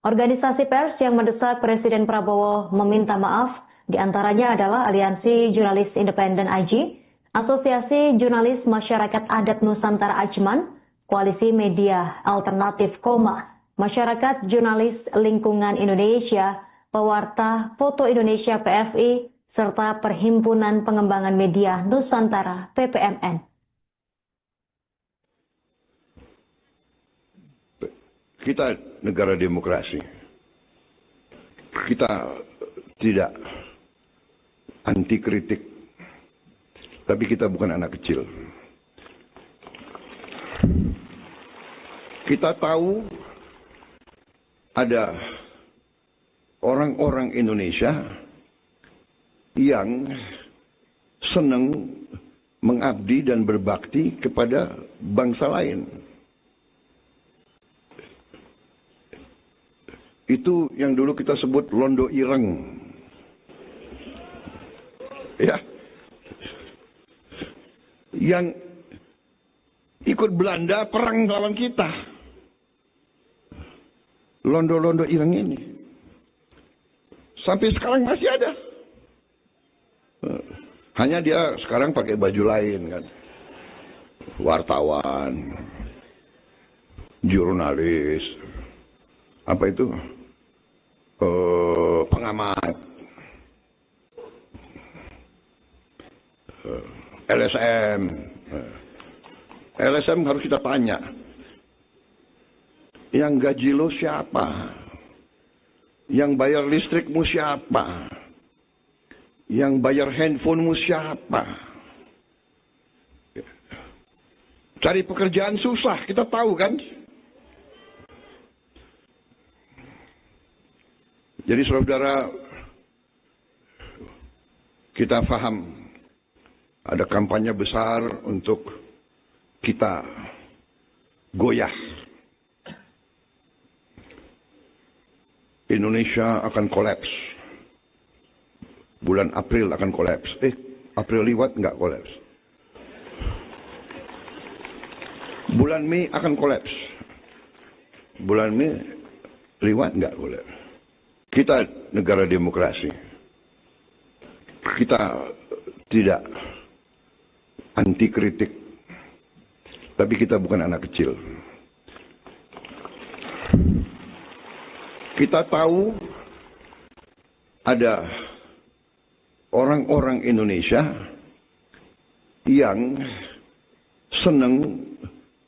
Organisasi pers yang mendesak Presiden Prabowo meminta maaf, diantaranya adalah Aliansi Jurnalis Independen AJI, Asosiasi Jurnalis Masyarakat Adat Nusantara Ajman, Koalisi Media Alternatif Koma, Masyarakat Jurnalis Lingkungan Indonesia, Pewarta Foto Indonesia PFI, serta Perhimpunan Pengembangan Media Nusantara PPMN. Kita negara demokrasi. Kita tidak anti kritik. Tapi kita bukan anak kecil. Kita tahu ada orang-orang Indonesia yang senang mengabdi dan berbakti kepada bangsa lain. Itu yang dulu kita sebut londo ireng. Ya. Yang ikut Belanda perang lawan kita. Londo-londo ireng ini. Sampai sekarang masih ada. Hanya dia sekarang pakai baju lain kan. Wartawan. Jurnalis. Apa itu? Pengamat, LSM. LSM harus kita tanya, yang gaji lo siapa? Yang bayar listrikmu siapa? Yang bayar handphonemu siapa? Cari pekerjaan susah, kita tahu kan? Jadi saudara, kita paham ada kampanye besar untuk kita goyah. Indonesia akan kolaps. Bulan April akan kolaps. April liwat nggak kolaps. Bulan Mei akan kolaps. Bulan Mei liwat nggak kolaps. Kita negara demokrasi. Kita tidak anti kritik. Tapi kita bukan anak kecil. Kita tahu ada orang-orang Indonesia yang senang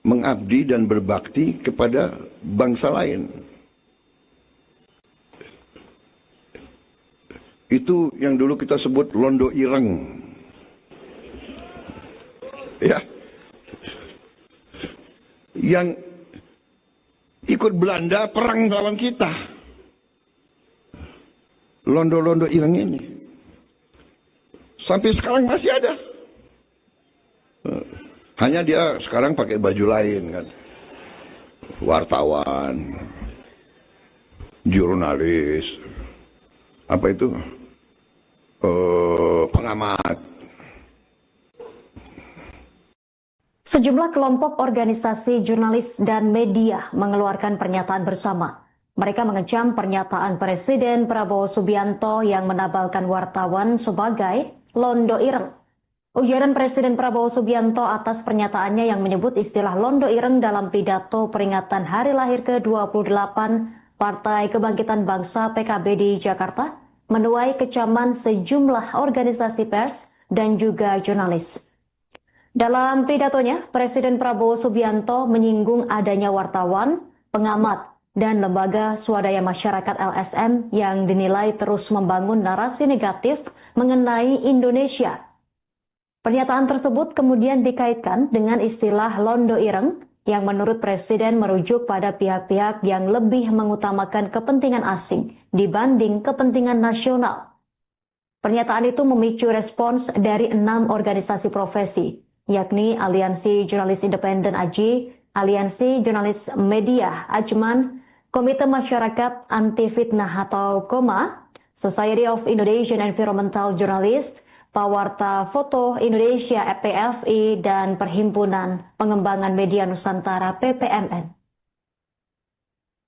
mengabdi dan berbakti kepada bangsa lain. Itu yang dulu kita sebut londo ireng. Ya. Yang ikut Belanda perang lawan kita. Londo-londo ireng ini. Sampai sekarang masih ada. Hanya dia sekarang pakai baju lain kan. Wartawan, jurnalis, apa itu? Pengamat. Sejumlah kelompok organisasi jurnalis dan media mengeluarkan pernyataan bersama. Mereka mengecam pernyataan Presiden Prabowo Subianto yang menabalkan wartawan sebagai londo ireng. Ujaran Presiden Prabowo Subianto atas pernyataannya yang menyebut istilah londo ireng dalam pidato peringatan hari lahir ke-28 Partai Kebangkitan Bangsa PKB di Jakarta menuai kecaman sejumlah organisasi pers dan juga jurnalis. Dalam pidatonya, Presiden Prabowo Subianto menyinggung adanya wartawan, pengamat, dan lembaga swadaya masyarakat LSM yang dinilai terus membangun narasi negatif mengenai Indonesia. Pernyataan tersebut kemudian dikaitkan dengan istilah londo ireng yang menurut Presiden merujuk pada pihak-pihak yang lebih mengutamakan kepentingan asing dibanding kepentingan nasional. Pernyataan itu memicu respons dari 6 organisasi profesi, yakni Aliansi Jurnalis Independen AJI, Aliansi Jurnalis Media Ajman, Komite Masyarakat Anti Fitnah atau KOMA, Society of Indonesian Environmental Journalists, Pawarta Foto Indonesia PFI, dan Perhimpunan Pengembangan Media Nusantara PPMN.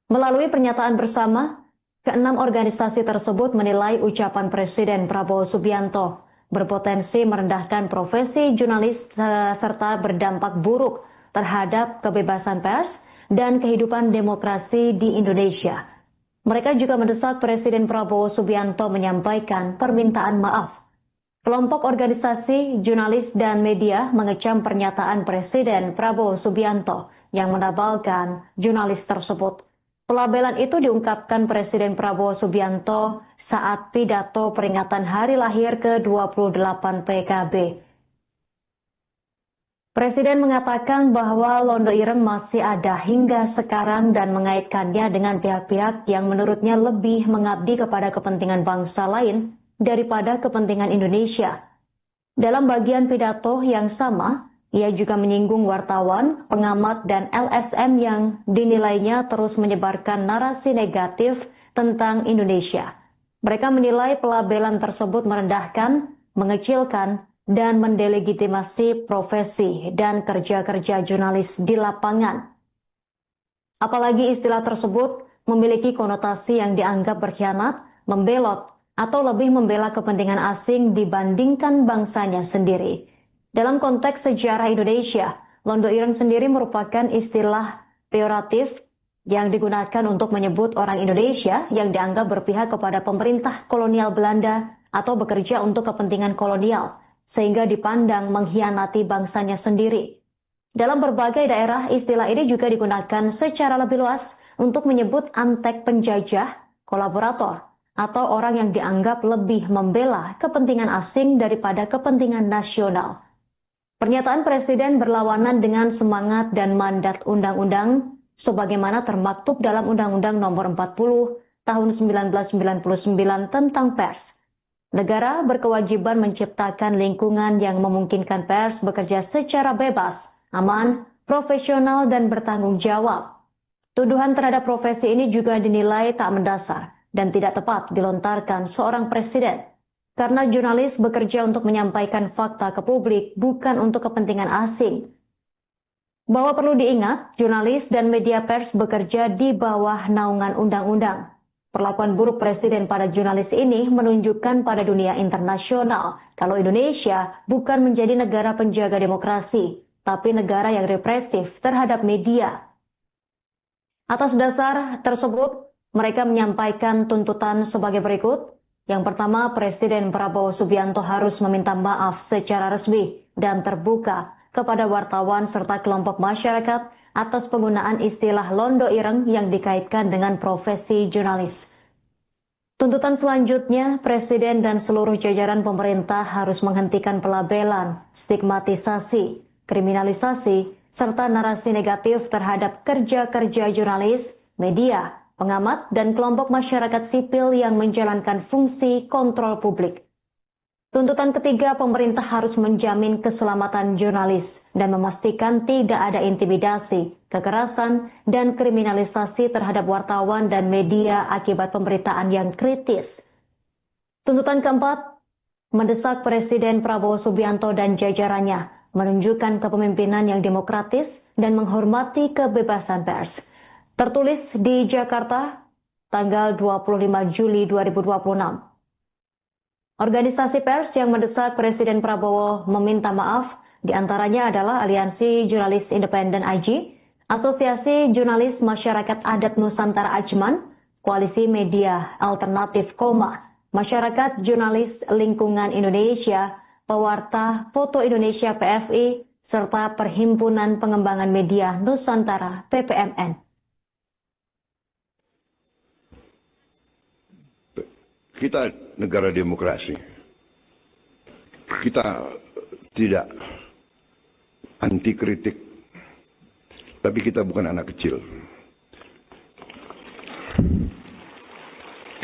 Melalui pernyataan bersama, ke-6 organisasi tersebut menilai ucapan Presiden Prabowo Subianto berpotensi merendahkan profesi jurnalis serta berdampak buruk terhadap kebebasan pers dan kehidupan demokrasi di Indonesia. Mereka juga mendesak Presiden Prabowo Subianto menyampaikan permintaan maaf. Kelompok organisasi, jurnalis, dan media mengecam pernyataan Presiden Prabowo Subianto yang menabalkan jurnalis tersebut. Pelabelan itu diungkapkan Presiden Prabowo Subianto saat pidato peringatan hari lahir ke-28 PKB. Presiden mengatakan bahwa londo ireng masih ada hingga sekarang dan mengaitkannya dengan pihak-pihak yang menurutnya lebih mengabdi kepada kepentingan bangsa lain daripada kepentingan Indonesia. Dalam bagian pidato yang sama, ia juga menyinggung wartawan, pengamat, dan LSM yang dinilainya terus menyebarkan narasi negatif tentang Indonesia. Mereka menilai pelabelan tersebut merendahkan, mengecilkan, dan mendelegitimasi profesi dan kerja-kerja jurnalis di lapangan. Apalagi istilah tersebut memiliki konotasi yang dianggap berkhianat, membelot, atau lebih membela kepentingan asing dibandingkan bangsanya sendiri. Dalam konteks sejarah Indonesia, londo ireng sendiri merupakan istilah peyoratif yang digunakan untuk menyebut orang Indonesia yang dianggap berpihak kepada pemerintah kolonial Belanda atau bekerja untuk kepentingan kolonial, sehingga dipandang mengkhianati bangsanya sendiri. Dalam berbagai daerah, istilah ini juga digunakan secara lebih luas untuk menyebut antek penjajah, kolaborator, atau orang yang dianggap lebih membela kepentingan asing daripada kepentingan nasional. Pernyataan Presiden berlawanan dengan semangat dan mandat undang-undang sebagaimana termaktub dalam Undang-Undang Nomor 40 Tahun 1999 tentang pers. Negara berkewajiban menciptakan lingkungan yang memungkinkan pers bekerja secara bebas, aman, profesional, dan bertanggung jawab. Tuduhan terhadap profesi ini juga dinilai tak mendasar dan tidak tepat dilontarkan seorang presiden. Karena jurnalis bekerja untuk menyampaikan fakta ke publik, bukan untuk kepentingan asing. Bahwa perlu diingat, jurnalis dan media pers bekerja di bawah naungan undang-undang. Perlakuan buruk Presiden pada jurnalis ini menunjukkan pada dunia internasional kalau Indonesia bukan menjadi negara penjaga demokrasi, tapi negara yang represif terhadap media. Atas dasar tersebut, mereka menyampaikan tuntutan sebagai berikut. Yang pertama, Presiden Prabowo Subianto harus meminta maaf secara resmi dan terbuka kepada wartawan serta kelompok masyarakat atas penggunaan istilah londo ireng yang dikaitkan dengan profesi jurnalis. Tuntutan selanjutnya, Presiden dan seluruh jajaran pemerintah harus menghentikan pelabelan, stigmatisasi, kriminalisasi, serta narasi negatif terhadap kerja-kerja jurnalis, media, pengamat, dan kelompok masyarakat sipil yang menjalankan fungsi kontrol publik. Tuntutan ketiga, pemerintah harus menjamin keselamatan jurnalis dan memastikan tidak ada intimidasi, kekerasan, dan kriminalisasi terhadap wartawan dan media akibat pemberitaan yang kritis. Tuntutan keempat, mendesak Presiden Prabowo Subianto dan jajarannya menunjukkan kepemimpinan yang demokratis dan menghormati kebebasan pers. Tertulis di Jakarta, tanggal 25 Juli 2026. Organisasi pers yang mendesak Presiden Prabowo meminta maaf diantaranya adalah Aliansi Jurnalis Independen AJI, Asosiasi Jurnalis Masyarakat Adat Nusantara Ajman, Koalisi Media Alternatif Koma, Masyarakat Jurnalis Lingkungan Indonesia, Pewarta Foto Indonesia PFI, serta Perhimpunan Pengembangan Media Nusantara PPMN. Kita negara demokrasi. Kita tidak anti kritik, tapi kita bukan anak kecil.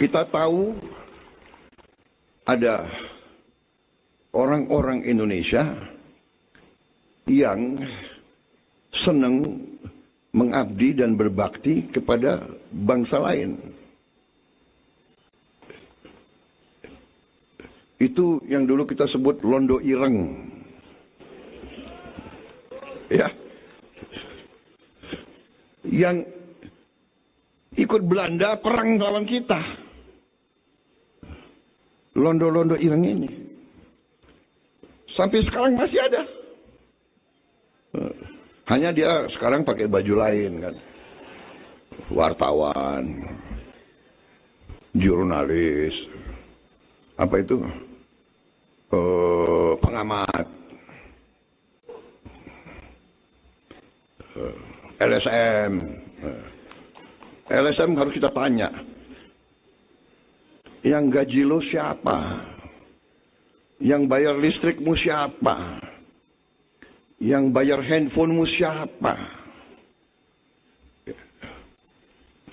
Kita tahu ada orang-orang Indonesia yang senang mengabdi dan berbakti kepada bangsa lain. Itu yang dulu kita sebut londo ireng. Ya. Yang ikut Belanda perang lawan kita. Londo-londo ireng ini. Sampai sekarang masih ada. Hanya dia sekarang pakai baju lain kan. Wartawan, jurnalis, apa itu? Pengamat, LSM. LSM harus kita tanya. Yang gaji lo siapa? Yang bayar listrikmu siapa? Yang bayar handphonemu siapa?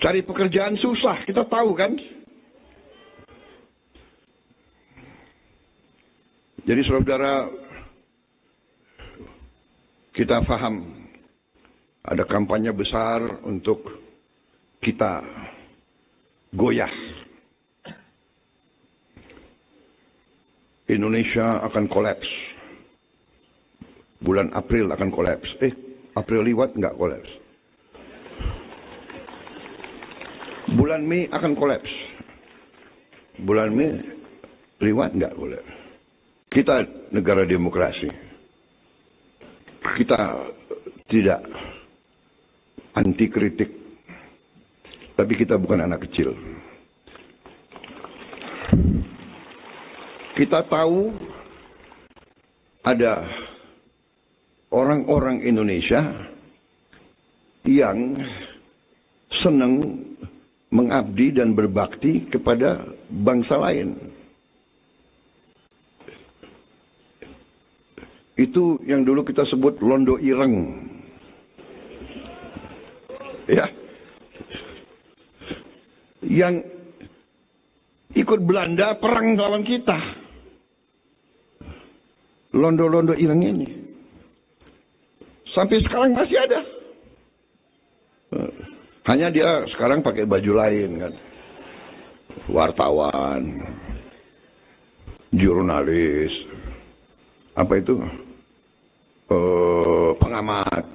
Cari pekerjaan susah, kita tahu kan? Jadi saudara, kita paham ada kampanye besar untuk kita goyah. Indonesia akan kolaps. Bulan April akan kolaps. April liwat nggak kolaps. Bulan Mei akan kolaps. Bulan Mei liwat nggak kolaps. Kita negara demokrasi. Kita tidak anti kritik, tapi kita bukan anak kecil. Kita tahu ada orang-orang Indonesia yang senang mengabdi dan berbakti kepada bangsa lain. Itu yang dulu kita sebut londo ireng. Ya. Yang ikut Belanda perang lawan kita. Londo-londo ireng ini. Sampai sekarang masih ada. Hanya dia sekarang pakai baju lain kan. Wartawan, jurnalis, apa itu? Pengamat.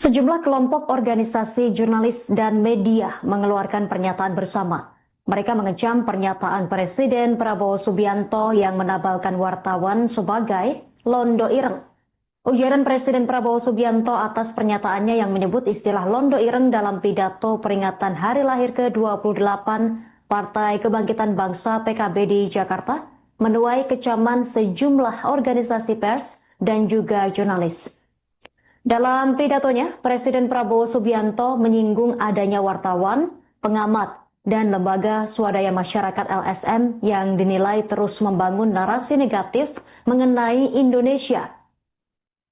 Sejumlah kelompok organisasi jurnalis dan media mengeluarkan pernyataan bersama Mereka mengecam pernyataan Presiden Prabowo Subianto yang menabalkan wartawan sebagai londo ireng. Ujaran Presiden Prabowo Subianto atas pernyataannya yang menyebut istilah londo ireng dalam pidato peringatan hari lahir ke-28 Partai Kebangkitan Bangsa PKB di Jakarta menuai kecaman sejumlah organisasi pers dan juga jurnalis. Dalam pidatonya, Presiden Prabowo Subianto menyinggung adanya wartawan, pengamat, dan lembaga swadaya masyarakat LSM yang dinilai terus membangun narasi negatif mengenai Indonesia.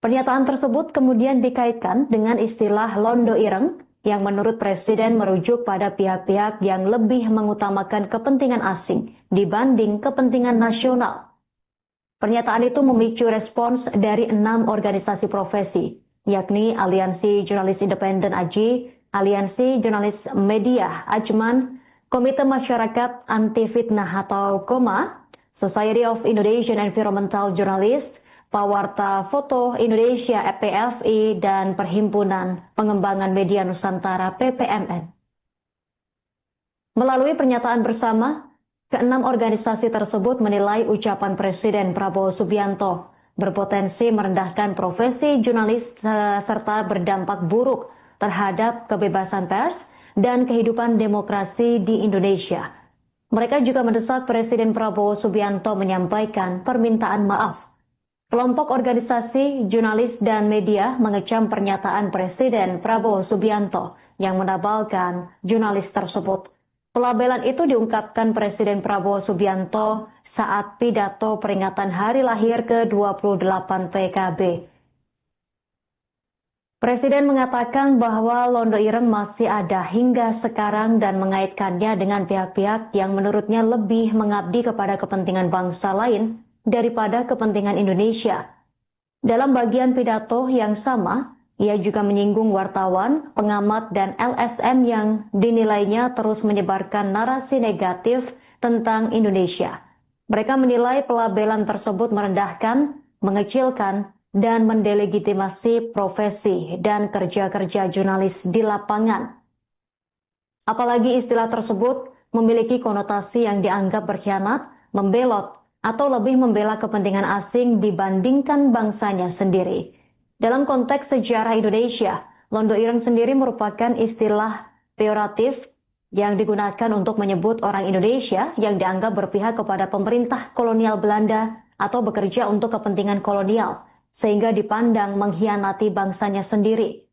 Pernyataan tersebut kemudian dikaitkan dengan istilah londo ireng yang menurut Presiden merujuk pada pihak-pihak yang lebih mengutamakan kepentingan asing dibanding kepentingan nasional. Pernyataan itu memicu respons dari 6 organisasi profesi, yakni Aliansi Jurnalis Independen AJI, Aliansi Jurnalis Media Ajman, Komite Masyarakat Anti Fitnah atau KOMA, Society of Indonesian Environmental Journalists, Pawarta Foto Indonesia PFI, dan Perhimpunan Pengembangan Media Nusantara PPMN. Melalui pernyataan bersama, ke-6 organisasi tersebut menilai ucapan Presiden Prabowo Subianto berpotensi merendahkan profesi jurnalis serta berdampak buruk terhadap kebebasan pers dan kehidupan demokrasi di Indonesia. Mereka juga mendesak Presiden Prabowo Subianto menyampaikan permintaan maaf. Kelompok organisasi, jurnalis, dan media mengecam pernyataan Presiden Prabowo Subianto yang menabalkan jurnalis tersebut. Pelabelan itu diungkapkan Presiden Prabowo Subianto saat pidato peringatan hari lahir ke-28 PKB. Presiden mengatakan bahwa londo ireng masih ada hingga sekarang dan mengaitkannya dengan pihak-pihak yang menurutnya lebih mengabdi kepada kepentingan bangsa lain daripada kepentingan Indonesia. Dalam bagian pidato yang sama, ia juga menyinggung wartawan, pengamat, dan LSM yang dinilainya terus menyebarkan narasi negatif tentang Indonesia. Mereka menilai pelabelan tersebut merendahkan, mengecilkan, dan mendelegitimasi profesi dan kerja-kerja jurnalis di lapangan. Apalagi istilah tersebut memiliki konotasi yang dianggap berkhianat, membelot, atau lebih membela kepentingan asing dibandingkan bangsanya sendiri. Dalam konteks sejarah Indonesia, londo ireng sendiri merupakan istilah peyoratif yang digunakan untuk menyebut orang Indonesia yang dianggap berpihak kepada pemerintah kolonial Belanda atau bekerja untuk kepentingan kolonial, sehingga dipandang mengkhianati bangsanya sendiri.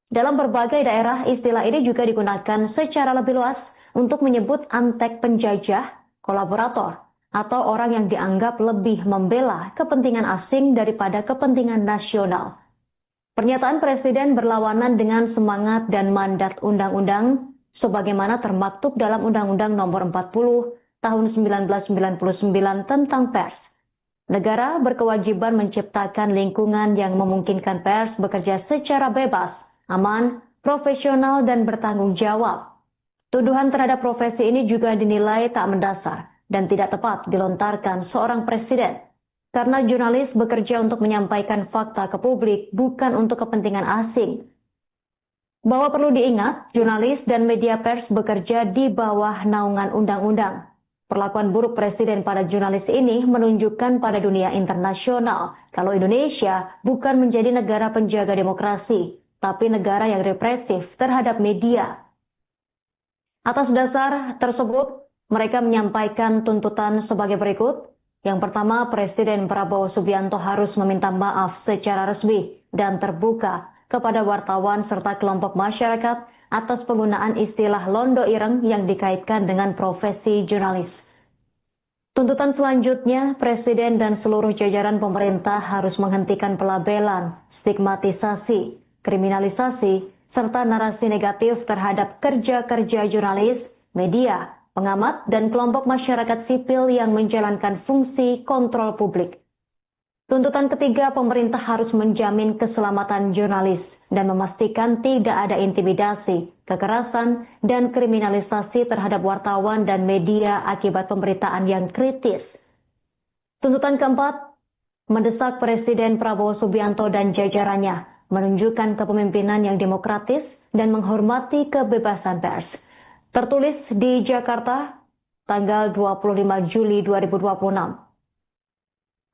Dalam berbagai daerah, istilah ini juga digunakan secara lebih luas untuk menyebut antek penjajah, kolaborator, atau orang yang dianggap lebih membela kepentingan asing daripada kepentingan nasional. Pernyataan Presiden berlawanan dengan semangat dan mandat undang-undang sebagaimana termaktub dalam Undang-Undang Nomor 40 Tahun 1999 tentang pers. Negara berkewajiban menciptakan lingkungan yang memungkinkan pers bekerja secara bebas, aman, profesional, dan bertanggung jawab. Tuduhan terhadap profesi ini juga dinilai tak mendasar dan tidak tepat dilontarkan seorang presiden. Karena jurnalis bekerja untuk menyampaikan fakta ke publik, bukan untuk kepentingan asing. Bahwa perlu diingat, jurnalis dan media pers bekerja di bawah naungan undang-undang. Perlakuan buruk Presiden pada jurnalis ini menunjukkan pada dunia internasional kalau Indonesia bukan menjadi negara penjaga demokrasi, tapi negara yang represif terhadap media. Atas dasar tersebut, mereka menyampaikan tuntutan sebagai berikut. Yang pertama, Presiden Prabowo Subianto harus meminta maaf secara resmi dan terbuka kepada wartawan serta kelompok masyarakat atas penggunaan istilah londo ireng yang dikaitkan dengan profesi jurnalis. Tuntutan selanjutnya, Presiden dan seluruh jajaran pemerintah harus menghentikan pelabelan, stigmatisasi, kriminalisasi, serta narasi negatif terhadap kerja-kerja jurnalis, media, pengamat, dan kelompok masyarakat sipil yang menjalankan fungsi kontrol publik. Tuntutan ketiga, pemerintah harus menjamin keselamatan jurnalis dan memastikan tidak ada intimidasi, kekerasan, dan kriminalisasi terhadap wartawan dan media akibat pemberitaan yang kritis. Tuntutan keempat, mendesak Presiden Prabowo Subianto dan jajarannya menunjukkan kepemimpinan yang demokratis dan menghormati kebebasan pers. Tertulis di Jakarta, tanggal 25 Juli 2026.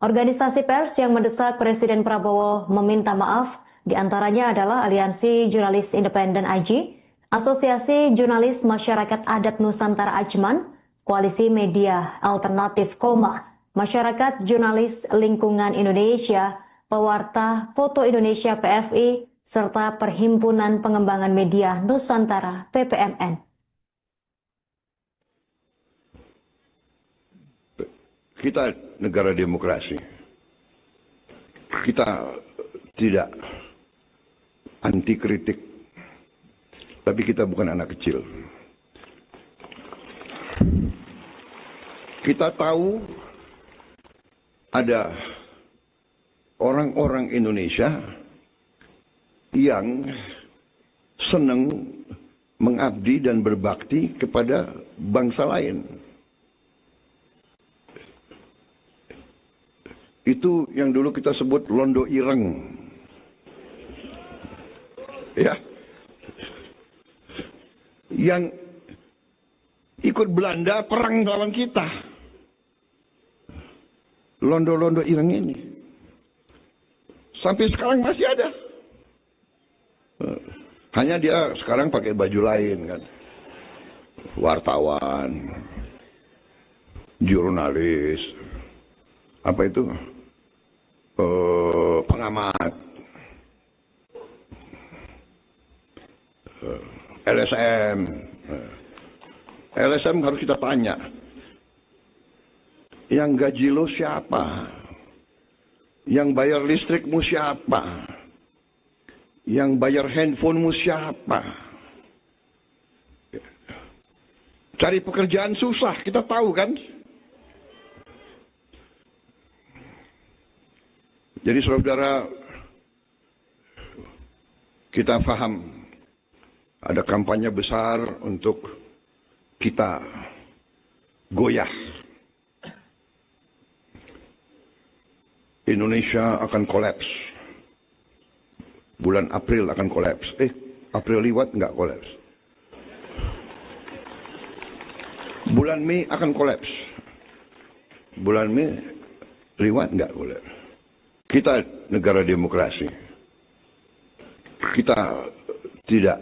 Organisasi pers yang mendesak Presiden Prabowo meminta maaf diantaranya adalah Aliansi Jurnalis Independen AJI, Asosiasi Jurnalis Masyarakat Adat Nusantara Ajman, Koalisi Media Alternatif KOMA, Masyarakat Jurnalis Lingkungan Indonesia, Pewarta Foto Indonesia PFI, serta Perhimpunan Pengembangan Media Nusantara PPMN. Kita negara demokrasi. Kita tidak anti kritik. Tapi kita bukan anak kecil. Kita tahu ada orang-orang Indonesia yang senang mengabdi dan berbakti kepada bangsa lain. Itu yang dulu kita sebut londo ireng. Ya. Yang ikut Belanda perang lawan kita. Londo-londo ireng ini. Sampai sekarang masih ada. Hanya dia sekarang pakai baju lain kan. Wartawan. Jurnalis. Apa itu? Pengamat. LSM. LSM harus kita tanya. Yang gaji lo siapa? Yang bayar listrikmu siapa? Yang bayar handphonemu siapa? Cari pekerjaan susah, kita tahu kan? Jadi saudara, kita paham ada kampanye besar untuk kita goyah. Indonesia akan kolaps. Bulan April akan kolaps. April liwat nggak kolaps. Bulan Mei akan kolaps. Bulan Mei liwat nggak kolaps. Kita negara demokrasi. Kita tidak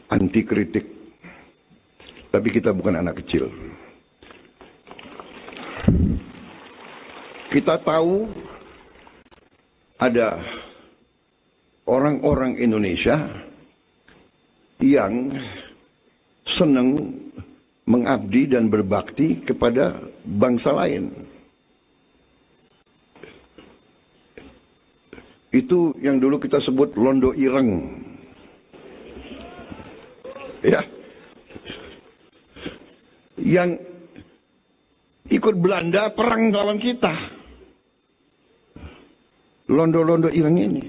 anti kritik. Tapi kita bukan anak kecil. Kita tahu ada orang-orang Indonesia yang senang mengabdi dan berbakti kepada bangsa lain. Itu yang dulu kita sebut londo ireng. Ya. Yang ikut Belanda perang lawan kita. Londo-londo ireng ini.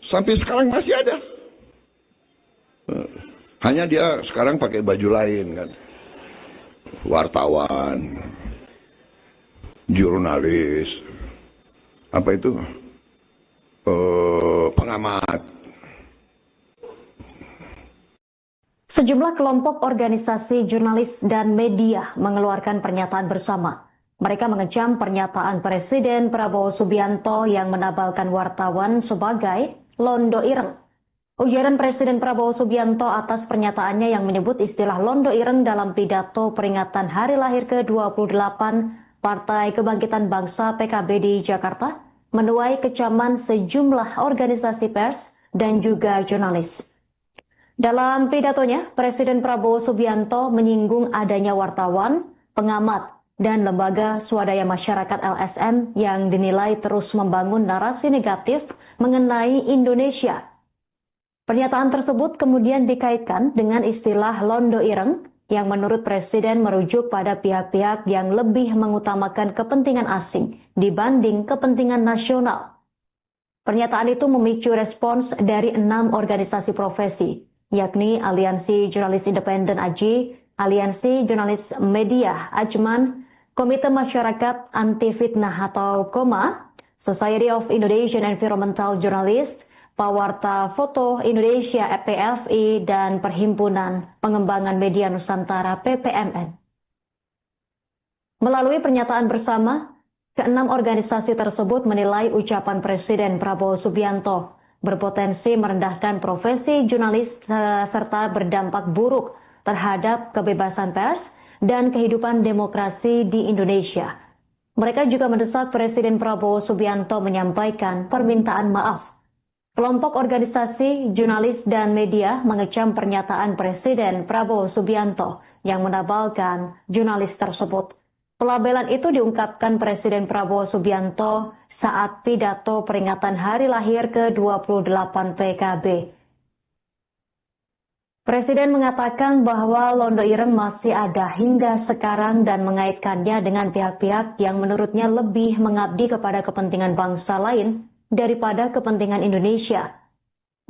Sampai sekarang masih ada. Hanya dia sekarang pakai baju lain kan. Wartawan. Jurnalis. Apa itu? Pengamat. Sejumlah kelompok organisasi jurnalis dan media mengeluarkan pernyataan bersama. Mereka mengecam pernyataan Presiden Prabowo Subianto yang menabalkan wartawan sebagai londo ireng. Ujaran Presiden Prabowo Subianto atas pernyataannya yang menyebut istilah londo ireng dalam pidato peringatan hari lahir ke-28 Partai Kebangkitan Bangsa PKB di Jakarta menuai kecaman sejumlah organisasi pers dan juga jurnalis. Dalam pidatonya, Presiden Prabowo Subianto menyinggung adanya wartawan, pengamat, dan lembaga swadaya masyarakat LSM yang dinilai terus membangun narasi negatif mengenai Indonesia. Pernyataan tersebut kemudian dikaitkan dengan istilah londo ireng yang menurut Presiden merujuk pada pihak-pihak yang lebih mengutamakan kepentingan asing dibanding kepentingan nasional. Pernyataan itu memicu respons dari 6 organisasi profesi, yakni Aliansi Jurnalis Independen AJI, Aliansi Jurnalis Media Ajman, Komite Masyarakat Anti Fitnah atau KOMA, Society of Indonesian Environmental Journalists, Pewarta Foto Indonesia PFI, dan Perhimpunan Pengembangan Media Nusantara PPMN. Melalui pernyataan bersama, keenam organisasi tersebut menilai ucapan Presiden Prabowo Subianto berpotensi merendahkan profesi jurnalis serta berdampak buruk terhadap kebebasan pers dan kehidupan demokrasi di Indonesia. Mereka juga mendesak Presiden Prabowo Subianto menyampaikan permintaan maaf. Kelompok organisasi, jurnalis, dan media mengecam pernyataan Presiden Prabowo Subianto yang menabalkan jurnalis tersebut. Pelabelan itu diungkapkan Presiden Prabowo Subianto saat pidato peringatan hari lahir ke-28 PKB. Presiden mengatakan bahwa Londo Ireng masih ada hingga sekarang dan mengaitkannya dengan pihak-pihak yang menurutnya lebih mengabdi kepada kepentingan bangsa lain daripada kepentingan Indonesia.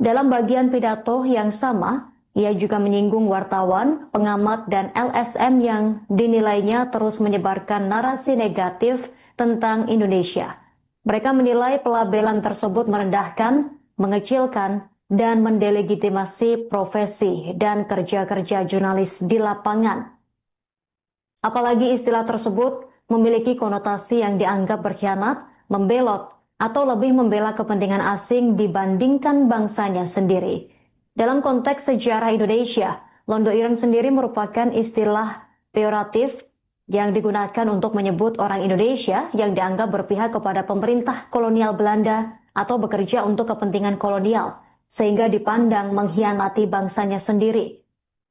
Dalam bagian pidato yang sama, ia juga menyinggung wartawan, pengamat, dan LSM yang dinilainya terus menyebarkan narasi negatif tentang Indonesia. Mereka menilai pelabelan tersebut merendahkan, mengecilkan, dan mendelegitimasi profesi dan kerja-kerja jurnalis di lapangan. Apalagi istilah tersebut memiliki konotasi yang dianggap berkhianat, membelot, atau lebih membela kepentingan asing dibandingkan bangsanya sendiri. Dalam konteks sejarah Indonesia, Londo Ireng sendiri merupakan istilah peyoratif yang digunakan untuk menyebut orang Indonesia yang dianggap berpihak kepada pemerintah kolonial Belanda atau bekerja untuk kepentingan kolonial, sehingga dipandang mengkhianati bangsanya sendiri.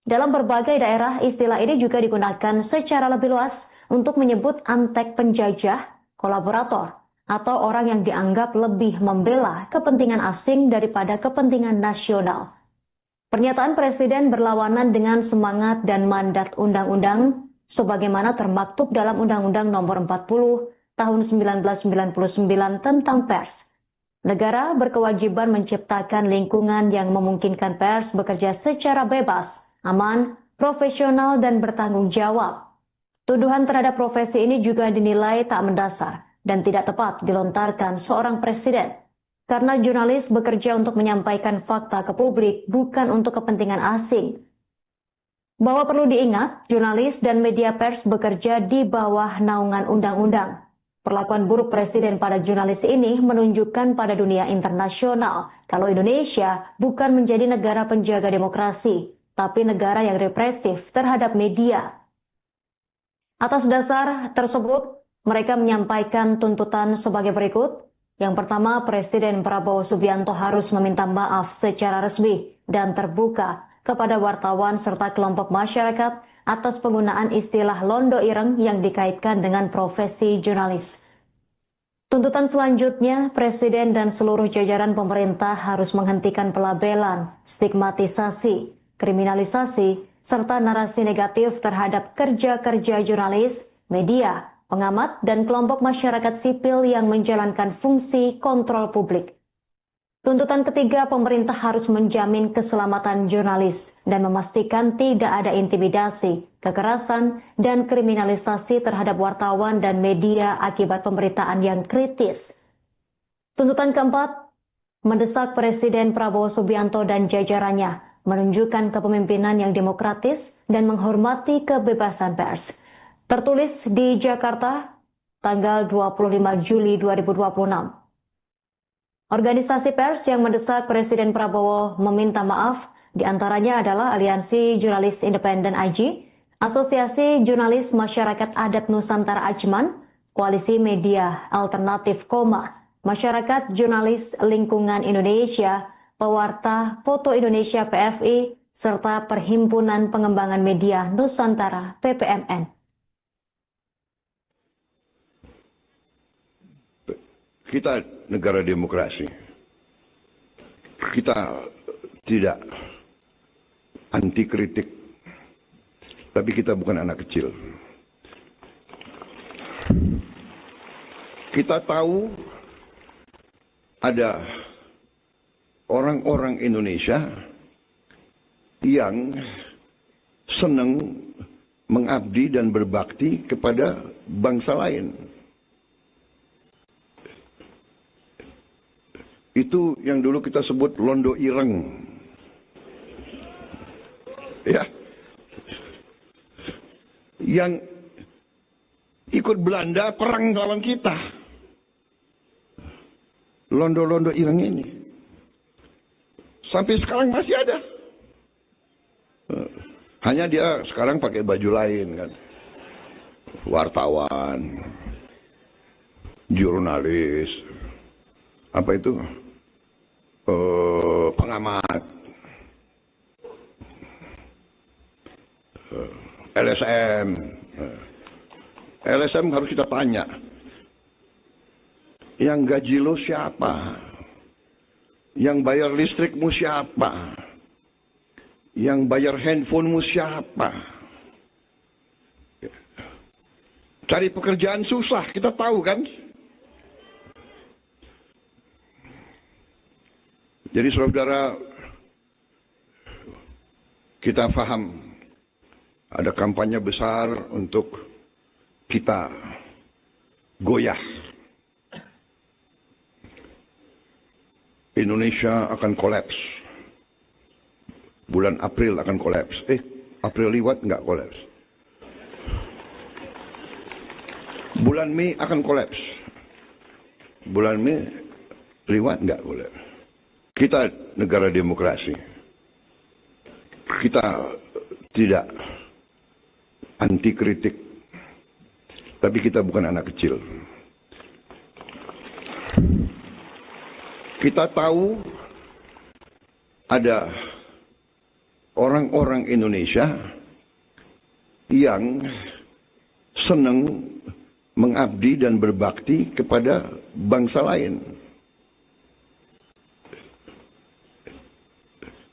Dalam berbagai daerah, istilah ini juga digunakan secara lebih luas untuk menyebut antek penjajah, kolaborator, atau orang yang dianggap lebih membela kepentingan asing daripada kepentingan nasional. Pernyataan Presiden berlawanan dengan semangat dan mandat undang-undang sebagaimana termaktub dalam Undang-Undang Nomor 40 Tahun 1999 tentang pers. Negara berkewajiban menciptakan lingkungan yang memungkinkan pers bekerja secara bebas, aman, profesional, dan bertanggung jawab. Tuduhan terhadap profesi ini juga dinilai tak mendasar dan tidak tepat dilontarkan seorang presiden. Karena jurnalis bekerja untuk menyampaikan fakta ke publik, bukan untuk kepentingan asing. Bahwa perlu diingat, jurnalis dan media pers bekerja di bawah naungan undang-undang. Perlakuan buruk presiden pada jurnalis ini menunjukkan pada dunia internasional kalau Indonesia bukan menjadi negara penjaga demokrasi, tapi negara yang represif terhadap media. Atas dasar tersebut, mereka menyampaikan tuntutan sebagai berikut. Yang pertama, Presiden Prabowo Subianto harus meminta maaf secara resmi dan terbuka kepada wartawan serta kelompok masyarakat atas penggunaan istilah Londo Ireng yang dikaitkan dengan profesi jurnalis. Tuntutan selanjutnya, Presiden dan seluruh jajaran pemerintah harus menghentikan pelabelan, stigmatisasi, kriminalisasi, serta narasi negatif terhadap kerja-kerja jurnalis, media, pengamat, dan kelompok masyarakat sipil yang menjalankan fungsi kontrol publik. Tuntutan ketiga, pemerintah harus menjamin keselamatan jurnalis dan memastikan tidak ada intimidasi, kekerasan, dan kriminalisasi terhadap wartawan dan media akibat pemberitaan yang kritis. Tuntutan keempat, mendesak Presiden Prabowo Subianto dan jajarannya menunjukkan kepemimpinan yang demokratis dan menghormati kebebasan pers. Tertulis di Jakarta, tanggal 25 Juli 2026. Organisasi pers yang mendesak Presiden Prabowo meminta maaf diantaranya adalah Aliansi Jurnalis Independen AJI, Asosiasi Jurnalis Masyarakat Adat Nusantara Ajman, Koalisi Media Alternatif Koma, Masyarakat Jurnalis Lingkungan Indonesia, Pewarta Foto Indonesia PFI, serta Perhimpunan Pengembangan Media Nusantara PPMN. Kita negara demokrasi. Kita tidak anti kritik. Tapi kita bukan anak kecil. Kita tahu ada orang-orang Indonesia yang senang mengabdi dan berbakti kepada bangsa lain. Itu yang dulu kita sebut Londo Ireng. Ya. Yang ikut Belanda perang lawan kita. Londo-londo Ireng ini. Sampai sekarang masih ada. Hanya dia sekarang pakai baju lain kan. Wartawan, jurnalis, apa itu? Pengamat, LSM. LSM harus kita tanya, yang gaji lo siapa? Yang bayar listrikmu siapa? Yang bayar handphonemu siapa? Cari pekerjaan susah, kita tahu kan? Jadi saudara, kita paham ada kampanye besar untuk kita goyah. Indonesia akan kolaps. Bulan April akan kolaps. April liwat nggak kolaps. Bulan Mei akan kolaps. Bulan Mei liwat nggak kolaps. Kita negara demokrasi. Kita tidak anti kritik. Tapi kita bukan anak kecil. Kita tahu ada orang-orang Indonesia yang senang mengabdi dan berbakti kepada bangsa lain.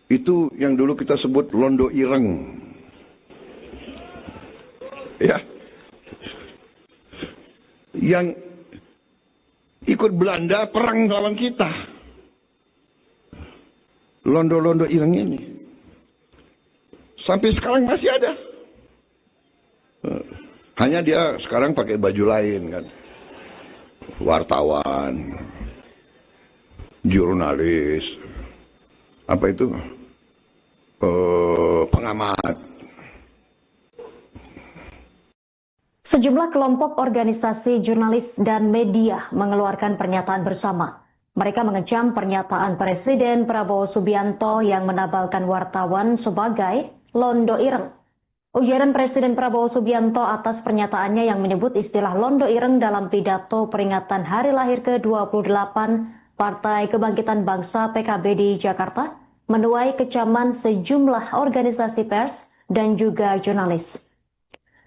Itu yang dulu kita sebut Londo Ireng. Ya. Yang ikut Belanda perang lawan kita. Londo-londo Ireng ini. Sampai sekarang masih ada. Hanya dia sekarang pakai baju lain kan. Wartawan, jurnalis, apa itu? Pengamat. Sejumlah kelompok organisasi jurnalis dan media mengeluarkan pernyataan bersama. Mereka mengecam pernyataan Presiden Prabowo Subianto yang menabalkan wartawan sebagai Londo Ireng. Ujaran Presiden Prabowo Subianto atas pernyataannya yang menyebut istilah Londo Ireng dalam pidato peringatan hari lahir ke-28 Partai Kebangkitan Bangsa PKB di Jakarta menuai kecaman sejumlah organisasi pers dan juga jurnalis.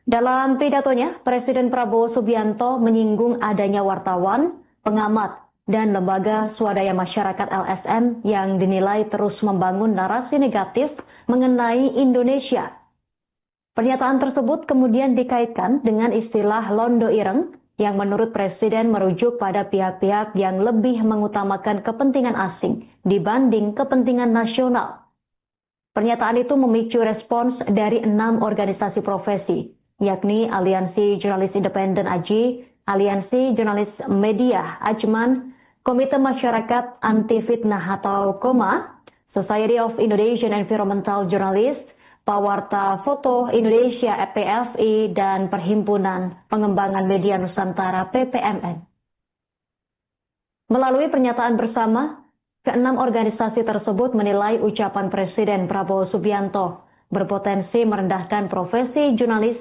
Dalam pidatonya, Presiden Prabowo Subianto menyinggung adanya wartawan, pengamat, dan lembaga swadaya masyarakat LSM yang dinilai terus membangun narasi negatif mengenai Indonesia. Pernyataan tersebut kemudian dikaitkan dengan istilah Londo Ireng yang menurut Presiden merujuk pada pihak-pihak yang lebih mengutamakan kepentingan asing dibanding kepentingan nasional. Pernyataan itu memicu respons dari 6 organisasi profesi, yakni Aliansi Jurnalis Independen AJI, Aliansi Jurnalis Media Ajman, Komite Masyarakat Anti Fitnah atau KOMA, Society of Indonesian Environmental Journalists, Pawarta Foto Indonesia PFI, dan Perhimpunan Pengembangan Media Nusantara PPMN. Melalui pernyataan bersama, ke-6 organisasi tersebut menilai ucapan Presiden Prabowo Subianto berpotensi merendahkan profesi jurnalis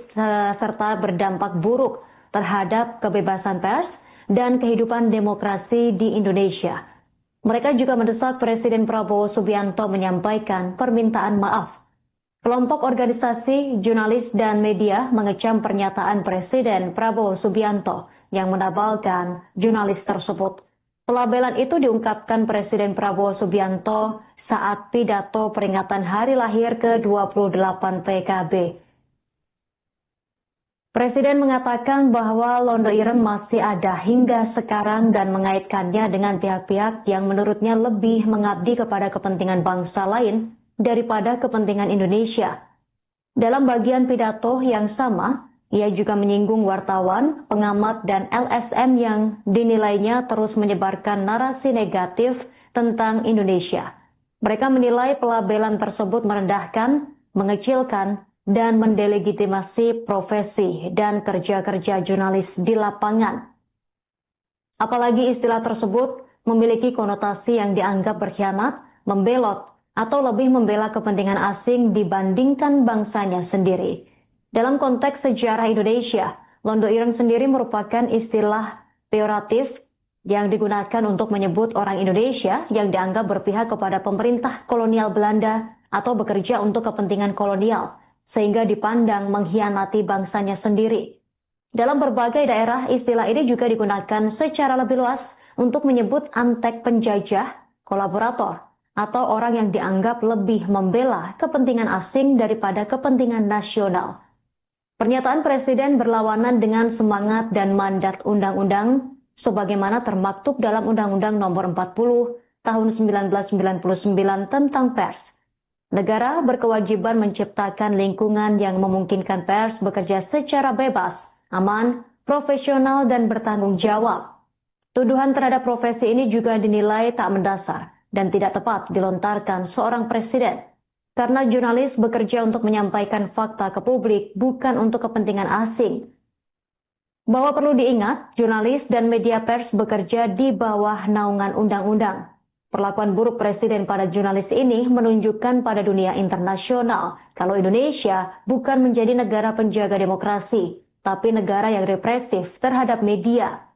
serta berdampak buruk terhadap kebebasan pers dan kehidupan demokrasi di Indonesia. Mereka juga mendesak Presiden Prabowo Subianto menyampaikan permintaan maaf. Kelompok organisasi, jurnalis, dan media mengecam pernyataan Presiden Prabowo Subianto yang menabalkan jurnalis tersebut. Pelabelan itu diungkapkan Presiden Prabowo Subianto saat pidato peringatan hari lahir ke-28 PKB. Presiden mengatakan bahwa Londo Ireng masih ada hingga sekarang dan mengaitkannya dengan pihak-pihak yang menurutnya lebih mengabdi kepada kepentingan bangsa lain daripada kepentingan Indonesia. Dalam bagian pidato yang sama, Ia juga menyinggung wartawan, pengamat, dan LSM yang dinilainya terus menyebarkan narasi negatif tentang Indonesia. Mereka menilai pelabelan tersebut merendahkan, mengecilkan, dan mendelegitimasi profesi dan kerja-kerja jurnalis di lapangan. Apalagi istilah tersebut memiliki konotasi yang dianggap berkhianat, membelot, atau lebih membela kepentingan asing dibandingkan bangsanya sendiri. Dalam konteks sejarah Indonesia, Londo Ireng sendiri merupakan istilah peyoratif yang digunakan untuk menyebut orang Indonesia yang dianggap berpihak kepada pemerintah kolonial Belanda atau bekerja untuk kepentingan kolonial, sehingga dipandang mengkhianati bangsanya sendiri. Dalam berbagai daerah, istilah ini juga digunakan secara lebih luas untuk menyebut antek penjajah, kolaborator, atau orang yang dianggap lebih membela kepentingan asing daripada kepentingan nasional. Pernyataan Presiden berlawanan dengan semangat dan mandat undang-undang sebagaimana termaktub dalam Undang-Undang Nomor 40 Tahun 1999 tentang pers. Negara berkewajiban menciptakan lingkungan yang memungkinkan pers bekerja secara bebas, aman, profesional, dan bertanggung jawab. Tuduhan terhadap profesi ini juga dinilai tak mendasar dan tidak tepat dilontarkan seorang presiden. Karena jurnalis bekerja untuk menyampaikan fakta ke publik, bukan untuk kepentingan asing. Bahwa perlu diingat, jurnalis dan media pers bekerja di bawah naungan undang-undang. Perlakuan buruk presiden pada jurnalis ini menunjukkan pada dunia internasional kalau Indonesia bukan menjadi negara penjaga demokrasi, tapi negara yang represif terhadap media.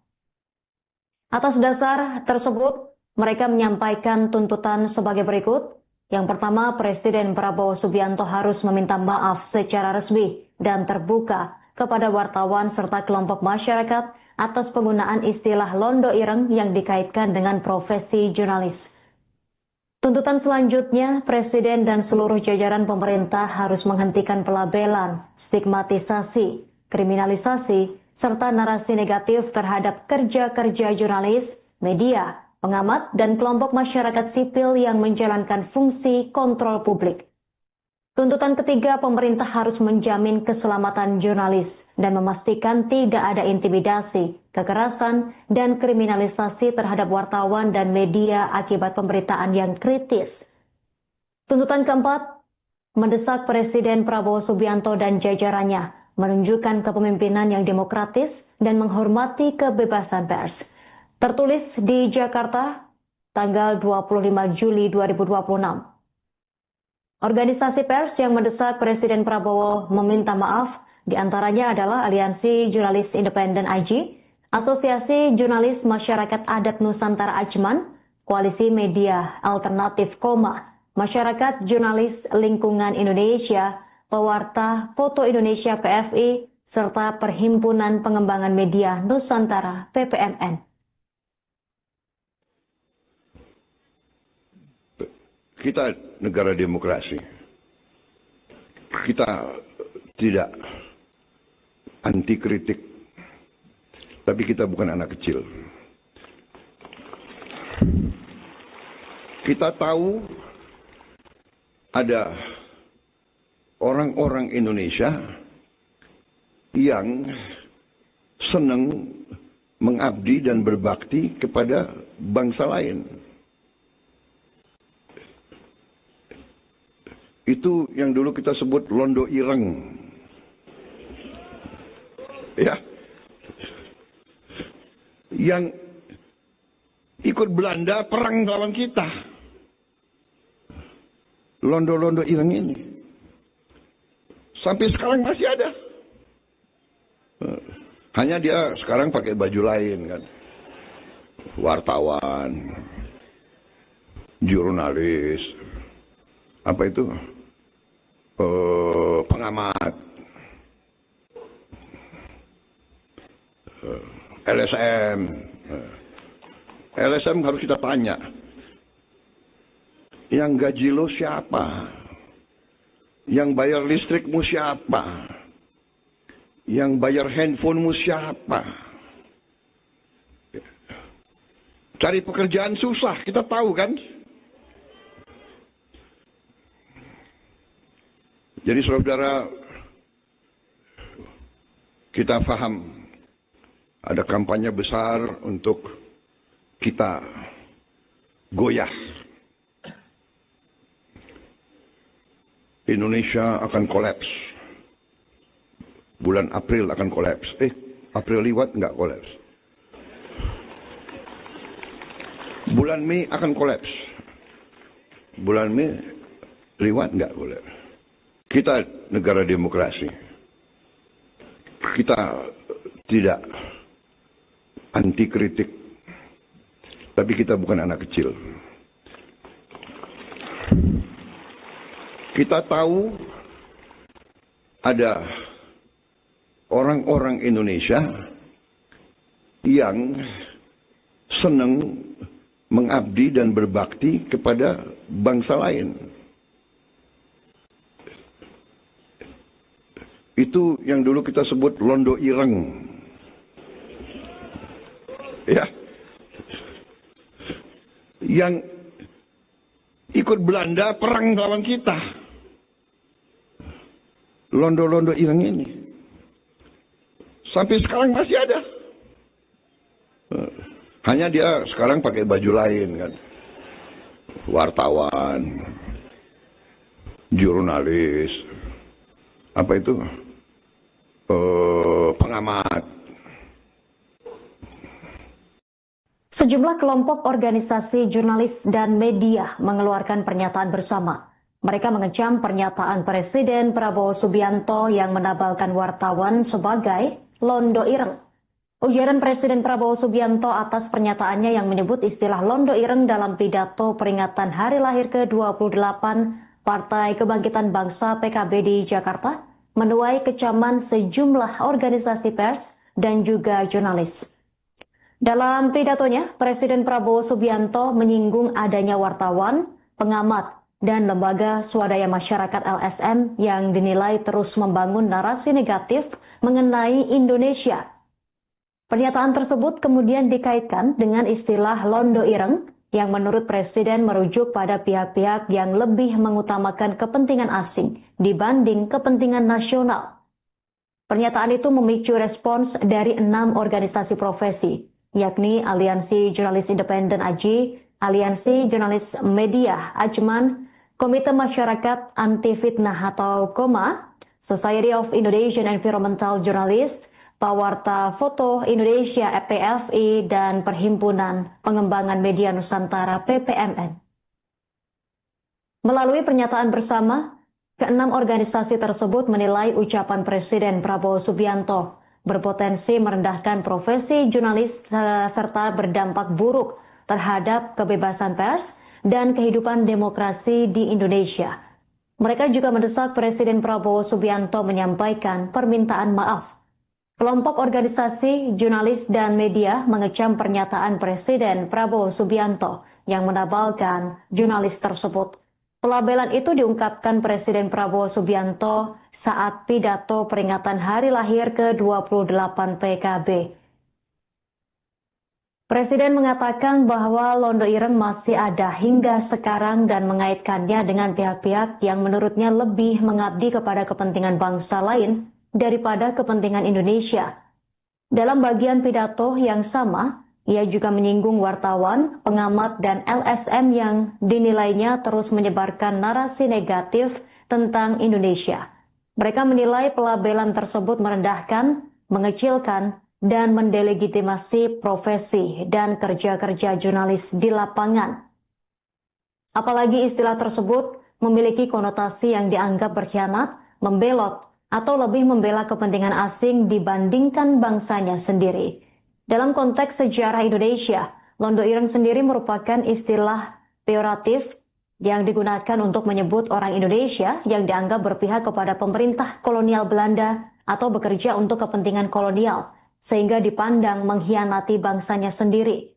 Atas dasar tersebut, mereka menyampaikan tuntutan sebagai berikut. Yang pertama, Presiden Prabowo Subianto harus meminta maaf secara resmi dan terbuka kepada wartawan serta kelompok masyarakat atas penggunaan istilah Londo Ireng yang dikaitkan dengan profesi jurnalis. Tuntutan selanjutnya, Presiden dan seluruh jajaran pemerintah harus menghentikan pelabelan, stigmatisasi, kriminalisasi, serta narasi negatif terhadap kerja-kerja jurnalis, media, pengamat, dan kelompok masyarakat sipil yang menjalankan fungsi kontrol publik. Tuntutan ketiga, pemerintah harus menjamin keselamatan jurnalis dan memastikan tidak ada intimidasi, kekerasan, dan kriminalisasi terhadap wartawan dan media akibat pemberitaan yang kritis. Tuntutan keempat, mendesak Presiden Prabowo Subianto dan jajarannya menunjukkan kepemimpinan yang demokratis dan menghormati kebebasan pers. Tertulis di Jakarta, tanggal 25 Juli 2026. Organisasi pers yang mendesak Presiden Prabowo meminta maaf diantaranya adalah Aliansi Jurnalis Independen AJI, Asosiasi Jurnalis Masyarakat Adat Nusantara Ajman, Koalisi Media Alternatif Koma, Masyarakat Jurnalis Lingkungan Indonesia, Pewarta Foto Indonesia PFI, serta Perhimpunan Pengembangan Media Nusantara PPMN. Kita negara demokrasi. Kita tidak anti kritik. Tapi kita bukan anak kecil. Kita tahu ada orang-orang Indonesia yang senang mengabdi dan berbakti kepada bangsa lain. Itu yang dulu kita sebut Londo Ireng. Ya. Yang ikut Belanda perang lawan kita. Londo-londo Ireng ini. Sampai sekarang masih ada. Hanya dia sekarang pakai baju lain kan. Wartawan. Jurnalis. Apa itu? Pengamat. LSM. LSM harus kita tanya. Yang gaji lo siapa? Yang bayar listrikmu siapa? Yang bayar handphonemu siapa? Cari pekerjaan susah, kita tahu kan? Jadi saudara, Kita paham ada kampanye besar untuk kita goyah. Indonesia akan kolaps. Bulan April akan kolaps. April liwat nggak kolaps. Bulan Mei akan kolaps. Bulan Mei liwat nggak kolaps. Kita negara demokrasi. Kita tidak anti kritik. Tapi kita bukan anak kecil. Kita tahu ada orang-orang Indonesia yang senang mengabdi dan berbakti kepada bangsa lain. Itu yang dulu kita sebut londo ireng. Ya. Yang ikut Belanda perang lawan kita. Londo-londo ireng ini. Sampai sekarang masih ada. Hanya dia sekarang pakai baju lain kan. Wartawan. Jurnalis. Apa itu? Pengamat. Sejumlah kelompok organisasi jurnalis dan media mengeluarkan pernyataan bersama. Mereka mengecam pernyataan Presiden Prabowo Subianto yang menabalkan wartawan sebagai londo ireng. Ujaran Presiden Prabowo Subianto atas pernyataannya yang menyebut istilah londo ireng dalam pidato peringatan hari lahir ke-28 Partai Kebangkitan Bangsa PKB di Jakarta menuai kecaman sejumlah organisasi pers dan juga jurnalis. Dalam pidatonya, Presiden Prabowo Subianto menyinggung adanya wartawan, pengamat, dan lembaga swadaya masyarakat LSM yang dinilai terus membangun narasi negatif mengenai Indonesia. Pernyataan tersebut kemudian dikaitkan dengan istilah londo ireng yang menurut Presiden merujuk pada pihak-pihak yang lebih mengutamakan kepentingan asing dibanding kepentingan nasional. Pernyataan itu memicu respons dari 6 organisasi profesi, yakni Aliansi Jurnalis Independen AJI, Aliansi Jurnalis Media Ajman, Komite Masyarakat Anti Fitnah atau KOMA, Society of Indonesian Environmental Journalists, Pawarta Foto Indonesia (PFI), dan Perhimpunan Pengembangan Media Nusantara (PPMN). Melalui pernyataan bersama, ke-6 organisasi tersebut menilai ucapan Presiden Prabowo Subianto berpotensi merendahkan profesi jurnalis serta berdampak buruk terhadap kebebasan pers dan kehidupan demokrasi di Indonesia. Mereka juga mendesak Presiden Prabowo Subianto menyampaikan permintaan maaf. Kelompok organisasi, jurnalis, dan media mengecam pernyataan Presiden Prabowo Subianto yang menabalkan jurnalis tersebut. Pelabelan itu diungkapkan Presiden Prabowo Subianto saat pidato peringatan hari lahir ke-28 PKB. Presiden mengatakan bahwa londo ireng masih ada hingga sekarang dan mengaitkannya dengan pihak-pihak yang menurutnya lebih mengabdi kepada kepentingan bangsa lain daripada kepentingan Indonesia. Dalam bagian pidato yang sama, ia juga menyinggung wartawan, pengamat, dan LSM yang dinilainya terus menyebarkan narasi negatif tentang Indonesia. Mereka menilai pelabelan tersebut merendahkan, mengecilkan, dan mendelegitimasi profesi dan kerja-kerja jurnalis di lapangan. Apalagi istilah tersebut memiliki konotasi yang dianggap berkhianat, membelot, atau lebih membela kepentingan asing dibandingkan bangsanya sendiri. Dalam konteks sejarah Indonesia, londo ireng sendiri merupakan istilah peyoratif yang digunakan untuk menyebut orang Indonesia yang dianggap berpihak kepada pemerintah kolonial Belanda atau bekerja untuk kepentingan kolonial, sehingga dipandang mengkhianati bangsanya sendiri.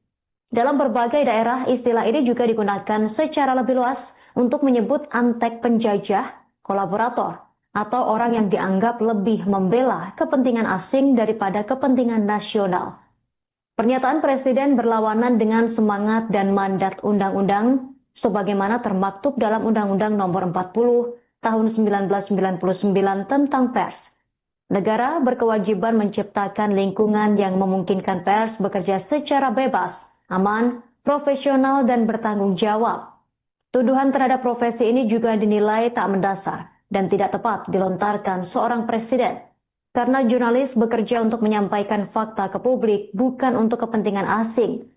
Dalam berbagai daerah, istilah ini juga digunakan secara lebih luas untuk menyebut antek penjajah, kolaborator, atau orang yang dianggap lebih membela kepentingan asing daripada kepentingan nasional. Pernyataan Presiden berlawanan dengan semangat dan mandat undang-undang sebagaimana termaktub dalam Undang-Undang Nomor 40 Tahun 1999 tentang Pers. Negara berkewajiban menciptakan lingkungan yang memungkinkan pers bekerja secara bebas, aman, profesional, dan bertanggung jawab. Tuduhan terhadap profesi ini juga dinilai tak mendasar dan tidak tepat dilontarkan seorang presiden. Karena jurnalis bekerja untuk menyampaikan fakta ke publik, bukan untuk kepentingan asing.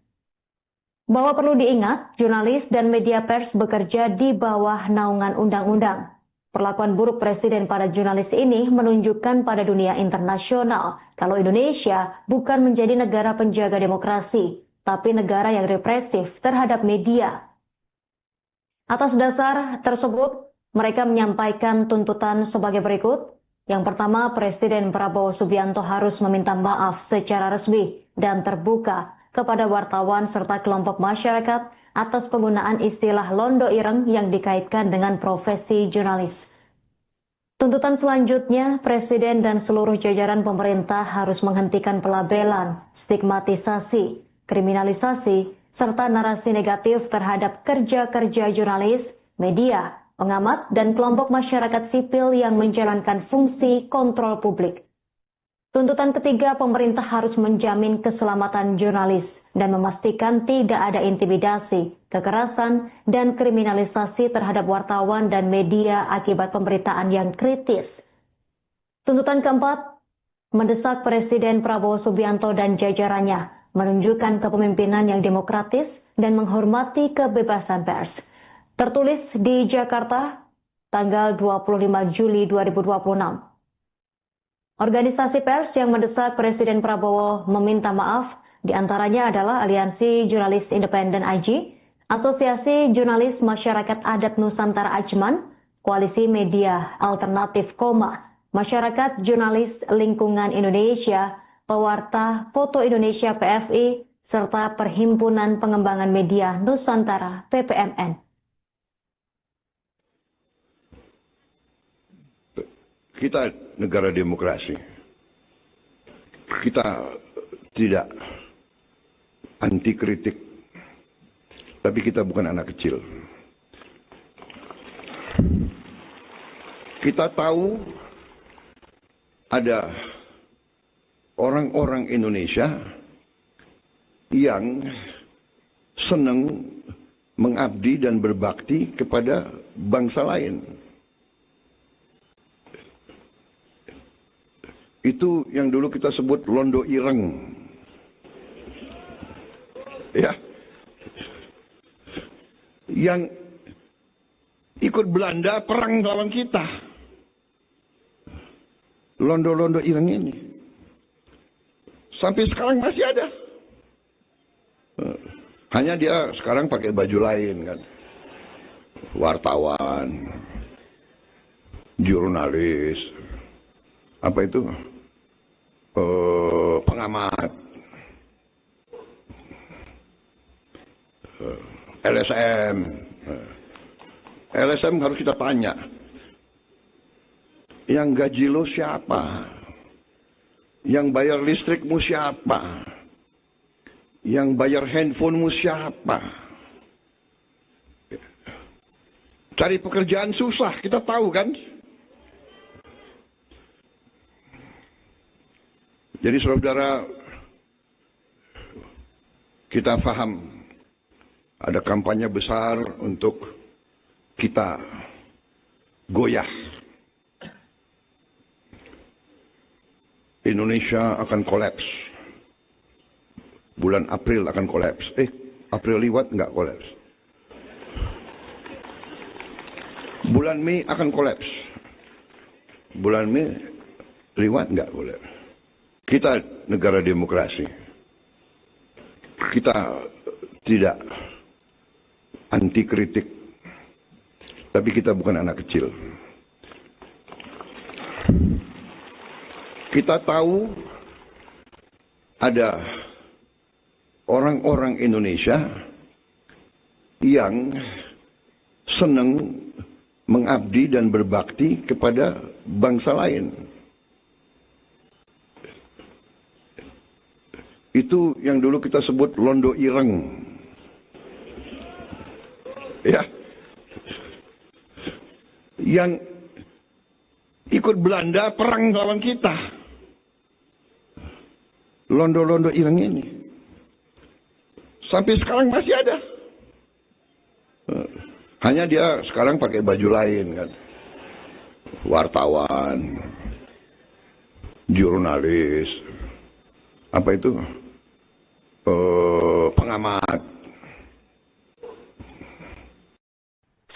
Bahwa perlu diingat, jurnalis dan media pers bekerja di bawah naungan undang-undang. Perlakuan buruk presiden pada jurnalis ini menunjukkan pada dunia internasional kalau Indonesia bukan menjadi negara penjaga demokrasi, tapi negara yang represif terhadap media. Atas dasar tersebut, mereka menyampaikan tuntutan sebagai berikut. Yang pertama, Presiden Prabowo Subianto harus meminta maaf secara resmi dan terbuka kepada wartawan serta kelompok masyarakat atas penggunaan istilah londo ireng yang dikaitkan dengan profesi jurnalis. Tuntutan selanjutnya, Presiden dan seluruh jajaran pemerintah harus menghentikan pelabelan, stigmatisasi, kriminalisasi, serta narasi negatif terhadap kerja-kerja jurnalis, media, pengamat, dan kelompok masyarakat sipil yang menjalankan fungsi kontrol publik. Tuntutan ketiga, pemerintah harus menjamin keselamatan jurnalis dan memastikan tidak ada intimidasi, kekerasan, dan kriminalisasi terhadap wartawan dan media akibat pemberitaan yang kritis. Tuntutan keempat, mendesak Presiden Prabowo Subianto dan jajarannya menunjukkan kepemimpinan yang demokratis dan menghormati kebebasan pers. Tertulis di Jakarta, tanggal 25 Juli 2026. Organisasi pers yang mendesak Presiden Prabowo meminta maaf diantaranya adalah Aliansi Jurnalis Independen AJI, Asosiasi Jurnalis Masyarakat Adat Nusantara Ajman, Koalisi Media Alternatif Koma, Masyarakat Jurnalis Lingkungan Indonesia, Pewarta Foto Indonesia PFI, serta Perhimpunan Pengembangan Media Nusantara PPMN. Kita negara demokrasi. Kita tidak anti kritik. Tapi kita bukan anak kecil. Kita tahu ada orang-orang Indonesia yang senang mengabdi dan berbakti kepada bangsa lain. Itu yang dulu kita sebut londo ireng. Ya. Yang ikut Belanda perang lawan kita. Londo-londo ireng ini. Sampai sekarang masih ada. Hanya dia sekarang pakai baju lain kan. Wartawan. Jurnalis. Apa itu? Pengamat. LSM. LSM harus kita tanya. Yang gaji lo siapa? Yang bayar listrikmu siapa? Yang bayar handphonemu siapa? Cari pekerjaan susah, kita tahu kan? Jadi saudara, kita paham ada kampanye besar untuk kita goyah. Indonesia akan kolaps. Bulan April akan kolaps. April liwat nggak kolaps. Bulan Mei akan kolaps. Bulan Mei liwat nggak kolaps. Kita negara demokrasi. Kita tidak anti kritik. Tapi kita bukan anak kecil. Kita tahu ada orang-orang Indonesia yang senang mengabdi dan berbakti kepada bangsa lain. Itu yang dulu kita sebut londo ireng. Ya. Yang ikut Belanda perang lawan kita. Londo-londo ireng ini. Sampai sekarang masih ada. Hanya dia sekarang pakai baju lain kan. Wartawan, jurnalis, apa itu? Pengamat.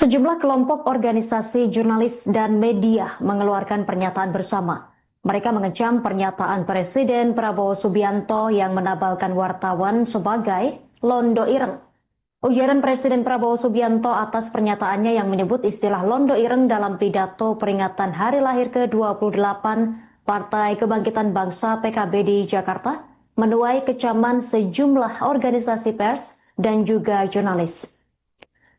Sejumlah kelompok organisasi jurnalis dan media mengeluarkan pernyataan bersama. Mereka mengecam pernyataan Presiden Prabowo Subianto yang menabalkan wartawan sebagai londo ireng. Ujaran Presiden Prabowo Subianto atas pernyataannya yang menyebut istilah londo ireng dalam pidato peringatan hari lahir ke-28 Partai Kebangkitan Bangsa PKB di Jakarta menuai kecaman sejumlah organisasi pers dan juga jurnalis.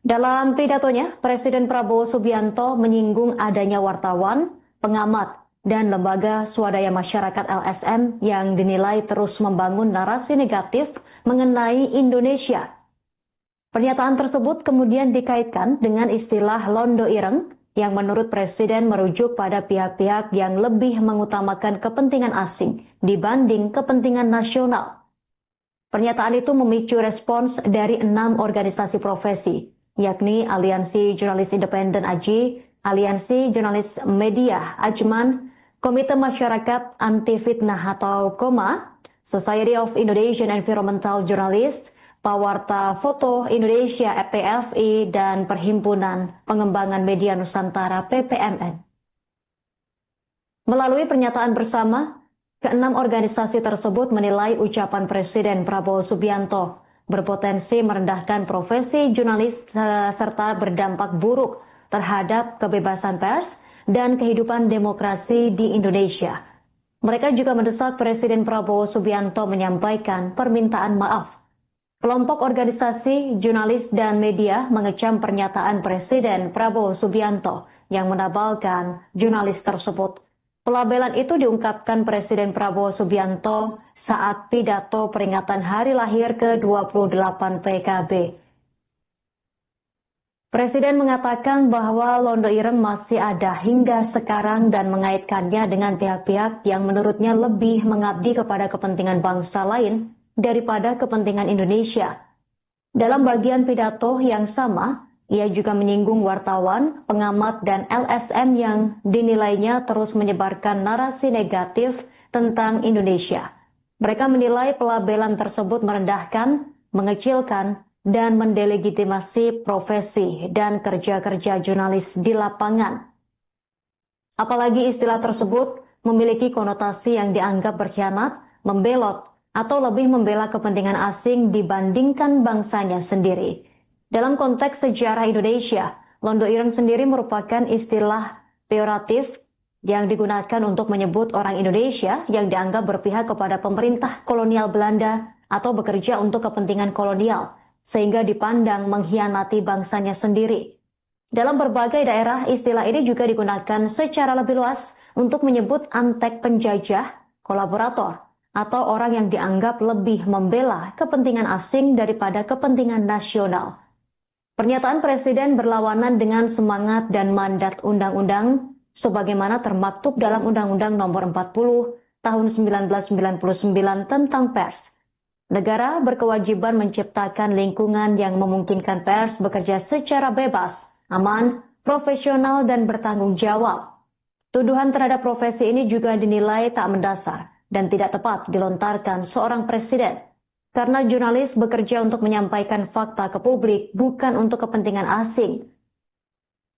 Dalam pidatonya, Presiden Prabowo Subianto menyinggung adanya wartawan, pengamat, dan lembaga swadaya masyarakat LSM yang dinilai terus membangun narasi negatif mengenai Indonesia. Pernyataan tersebut kemudian dikaitkan dengan istilah londo ireng yang menurut Presiden merujuk pada pihak-pihak yang lebih mengutamakan kepentingan asing dibanding kepentingan nasional. Pernyataan itu memicu respons dari 6 organisasi profesi, yakni Aliansi Jurnalis Independen AJI, Aliansi Jurnalis Media Ajman, Komite Masyarakat Anti Fitnah atau KOMA, Society of Indonesian Environmental Journalists, Pawarta Foto Indonesia (PFI), dan Perhimpunan Pengembangan Media Nusantara (PPMN). Melalui pernyataan bersama, ke-6 organisasi tersebut menilai ucapan Presiden Prabowo Subianto berpotensi merendahkan profesi jurnalis serta berdampak buruk terhadap kebebasan pers dan kehidupan demokrasi di Indonesia. Mereka juga mendesak Presiden Prabowo Subianto menyampaikan permintaan maaf. Kelompok organisasi, jurnalis, dan media mengecam pernyataan Presiden Prabowo Subianto yang menabalkan jurnalis tersebut. Pelabelan itu diungkapkan Presiden Prabowo Subianto saat pidato peringatan hari lahir ke-28 PKB. Presiden mengatakan bahwa londo ireng masih ada hingga sekarang dan mengaitkannya dengan pihak-pihak yang menurutnya lebih mengabdi kepada kepentingan bangsa lain daripada kepentingan Indonesia. Dalam bagian pidato yang sama, ia juga menyinggung wartawan, pengamat, dan LSM yang dinilainya terus menyebarkan narasi negatif tentang Indonesia. Mereka menilai pelabelan tersebut merendahkan, mengecilkan, dan mendelegitimasi profesi dan kerja-kerja jurnalis di lapangan. Apalagi istilah tersebut memiliki konotasi yang dianggap berkhianat, membelot, atau lebih membela kepentingan asing dibandingkan bangsanya sendiri. Dalam konteks sejarah Indonesia, londo ireng sendiri merupakan istilah peyoratif yang digunakan untuk menyebut orang Indonesia yang dianggap berpihak kepada pemerintah kolonial Belanda atau bekerja untuk kepentingan kolonial, sehingga dipandang mengkhianati bangsanya sendiri. Dalam berbagai daerah, istilah ini juga digunakan secara lebih luas untuk menyebut antek penjajah, kolaborator, atau orang yang dianggap lebih membela kepentingan asing daripada kepentingan nasional. Pernyataan Presiden berlawanan dengan semangat dan mandat undang-undang sebagaimana termaktub dalam Undang-Undang Nomor 40 Tahun 1999 tentang pers. Negara berkewajiban menciptakan lingkungan yang memungkinkan pers bekerja secara bebas, aman, profesional, dan bertanggung jawab. Tuduhan terhadap profesi ini juga dinilai tak mendasar dan tidak tepat dilontarkan seorang presiden. Karena jurnalis bekerja untuk menyampaikan fakta ke publik, bukan untuk kepentingan asing.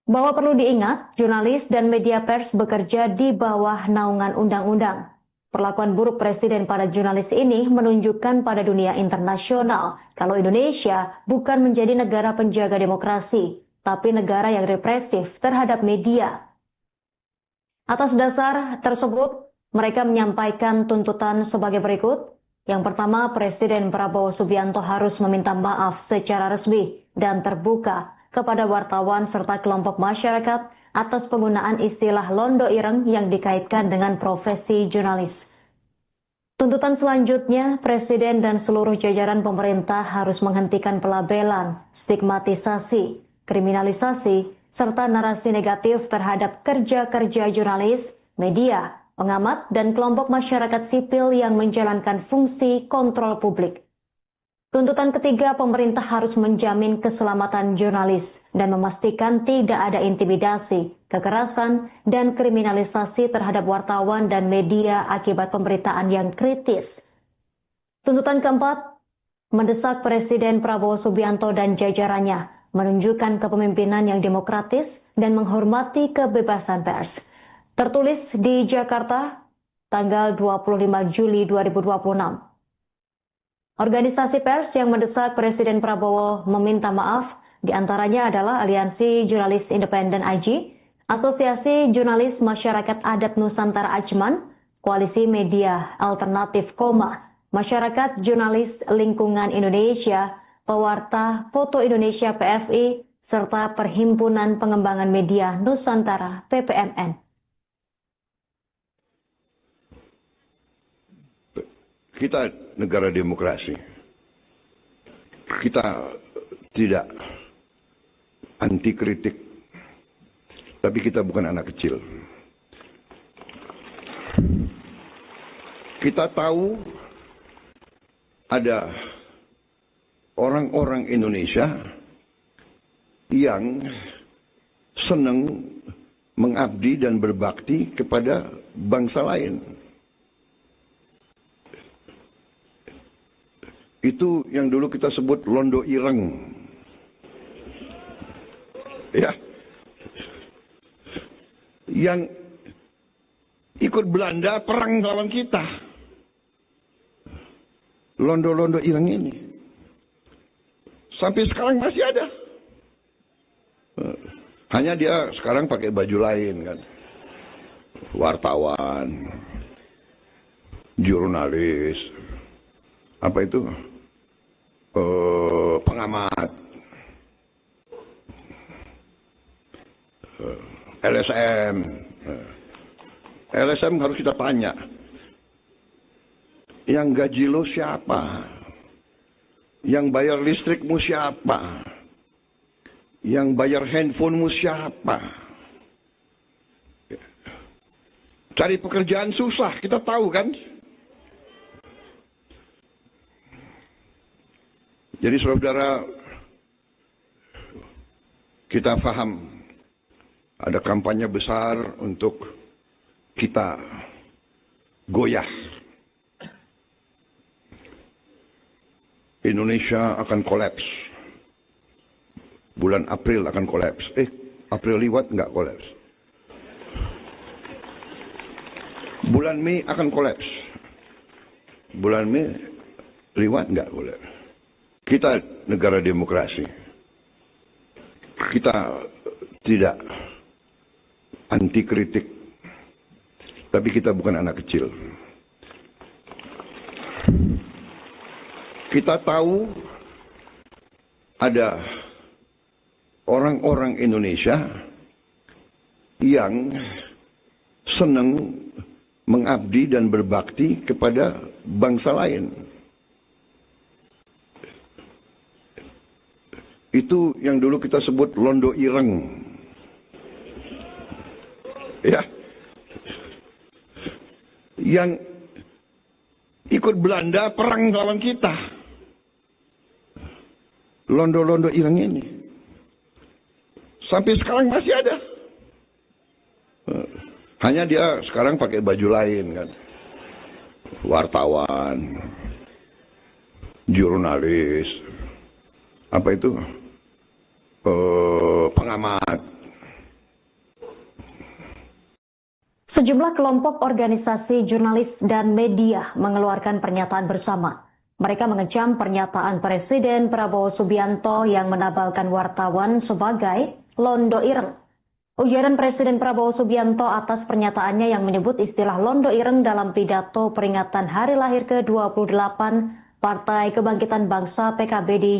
Bahwa perlu diingat, jurnalis dan media pers bekerja di bawah naungan undang-undang. Perlakuan buruk presiden pada jurnalis ini menunjukkan pada dunia internasional kalau Indonesia bukan menjadi negara penjaga demokrasi, tapi negara yang represif terhadap media. Atas dasar tersebut, mereka menyampaikan tuntutan sebagai berikut. Yang pertama, Presiden Prabowo Subianto harus meminta maaf secara resmi dan terbuka kepada wartawan serta kelompok masyarakat atas penggunaan istilah londo ireng yang dikaitkan dengan profesi jurnalis. Tuntutan selanjutnya, Presiden dan seluruh jajaran pemerintah harus menghentikan pelabelan, stigmatisasi, kriminalisasi, serta narasi negatif terhadap kerja-kerja jurnalis, media, pengamat, dan kelompok masyarakat sipil yang menjalankan fungsi kontrol publik. Tuntutan ketiga, pemerintah harus menjamin keselamatan jurnalis dan memastikan tidak ada intimidasi, kekerasan, dan kriminalisasi terhadap wartawan dan media akibat pemberitaan yang kritis. Tuntutan keempat, mendesak Presiden Prabowo Subianto dan jajarannya menunjukkan kepemimpinan yang demokratis dan menghormati kebebasan pers. Tertulis di Jakarta, tanggal 25 Juli 2026. Organisasi pers yang mendesak Presiden Prabowo meminta maaf diantaranya adalah Aliansi Jurnalis Independen AJI, Asosiasi Jurnalis Masyarakat Adat Nusantara Ajman, Koalisi Media Alternatif Koma, Masyarakat Jurnalis Lingkungan Indonesia, Pewarta Foto Indonesia PFI, serta Perhimpunan Pengembangan Media Nusantara PPMN. Kita negara demokrasi. Kita tidak anti kritik, tapi kita bukan anak kecil. Kita tahu ada orang-orang Indonesia yang senang mengabdi dan berbakti kepada bangsa lain. Itu yang dulu kita sebut londo ireng. Ya. Yang ikut Belanda perang lawan kita. Londo-londo ireng ini. Sampai sekarang masih ada. Hanya dia sekarang pakai baju lain kan. Wartawan. Jurnalis. Apa itu? Pengamat, LSM. LSM harus kita tanya, yang gaji lo siapa? Yang bayar listrikmu siapa? Yang bayar handphonemu siapa? Cari pekerjaan susah, kita tahu kan? Jadi saudara, kita paham ada kampanye besar untuk kita goyah. Indonesia akan kolaps. Bulan April akan kolaps. April liwat nggak kolaps. Bulan Mei akan kolaps. Bulan Mei liwat nggak kolaps. Kita negara demokrasi. Kita tidak anti kritik, tapi kita bukan anak kecil. Kita tahu ada orang-orang Indonesia yang senang mengabdi dan berbakti kepada bangsa lain. Itu yang dulu kita sebut londo ireng. Ya. Yang ikut Belanda perang lawan kita. Londo-londo ireng ini. Sampai sekarang masih ada. Hanya dia sekarang pakai baju lain kan. Wartawan. Jurnalis. Apa itu? Pengamat. Sejumlah kelompok organisasi jurnalis dan media mengeluarkan pernyataan bersama. Mereka mengecam pernyataan Presiden Prabowo Subianto yang menabalkan wartawan sebagai londo ireng. Ujaran Presiden Prabowo Subianto atas pernyataannya yang menyebut istilah londo ireng dalam pidato peringatan hari lahir ke-28 Partai Kebangkitan Bangsa PKB di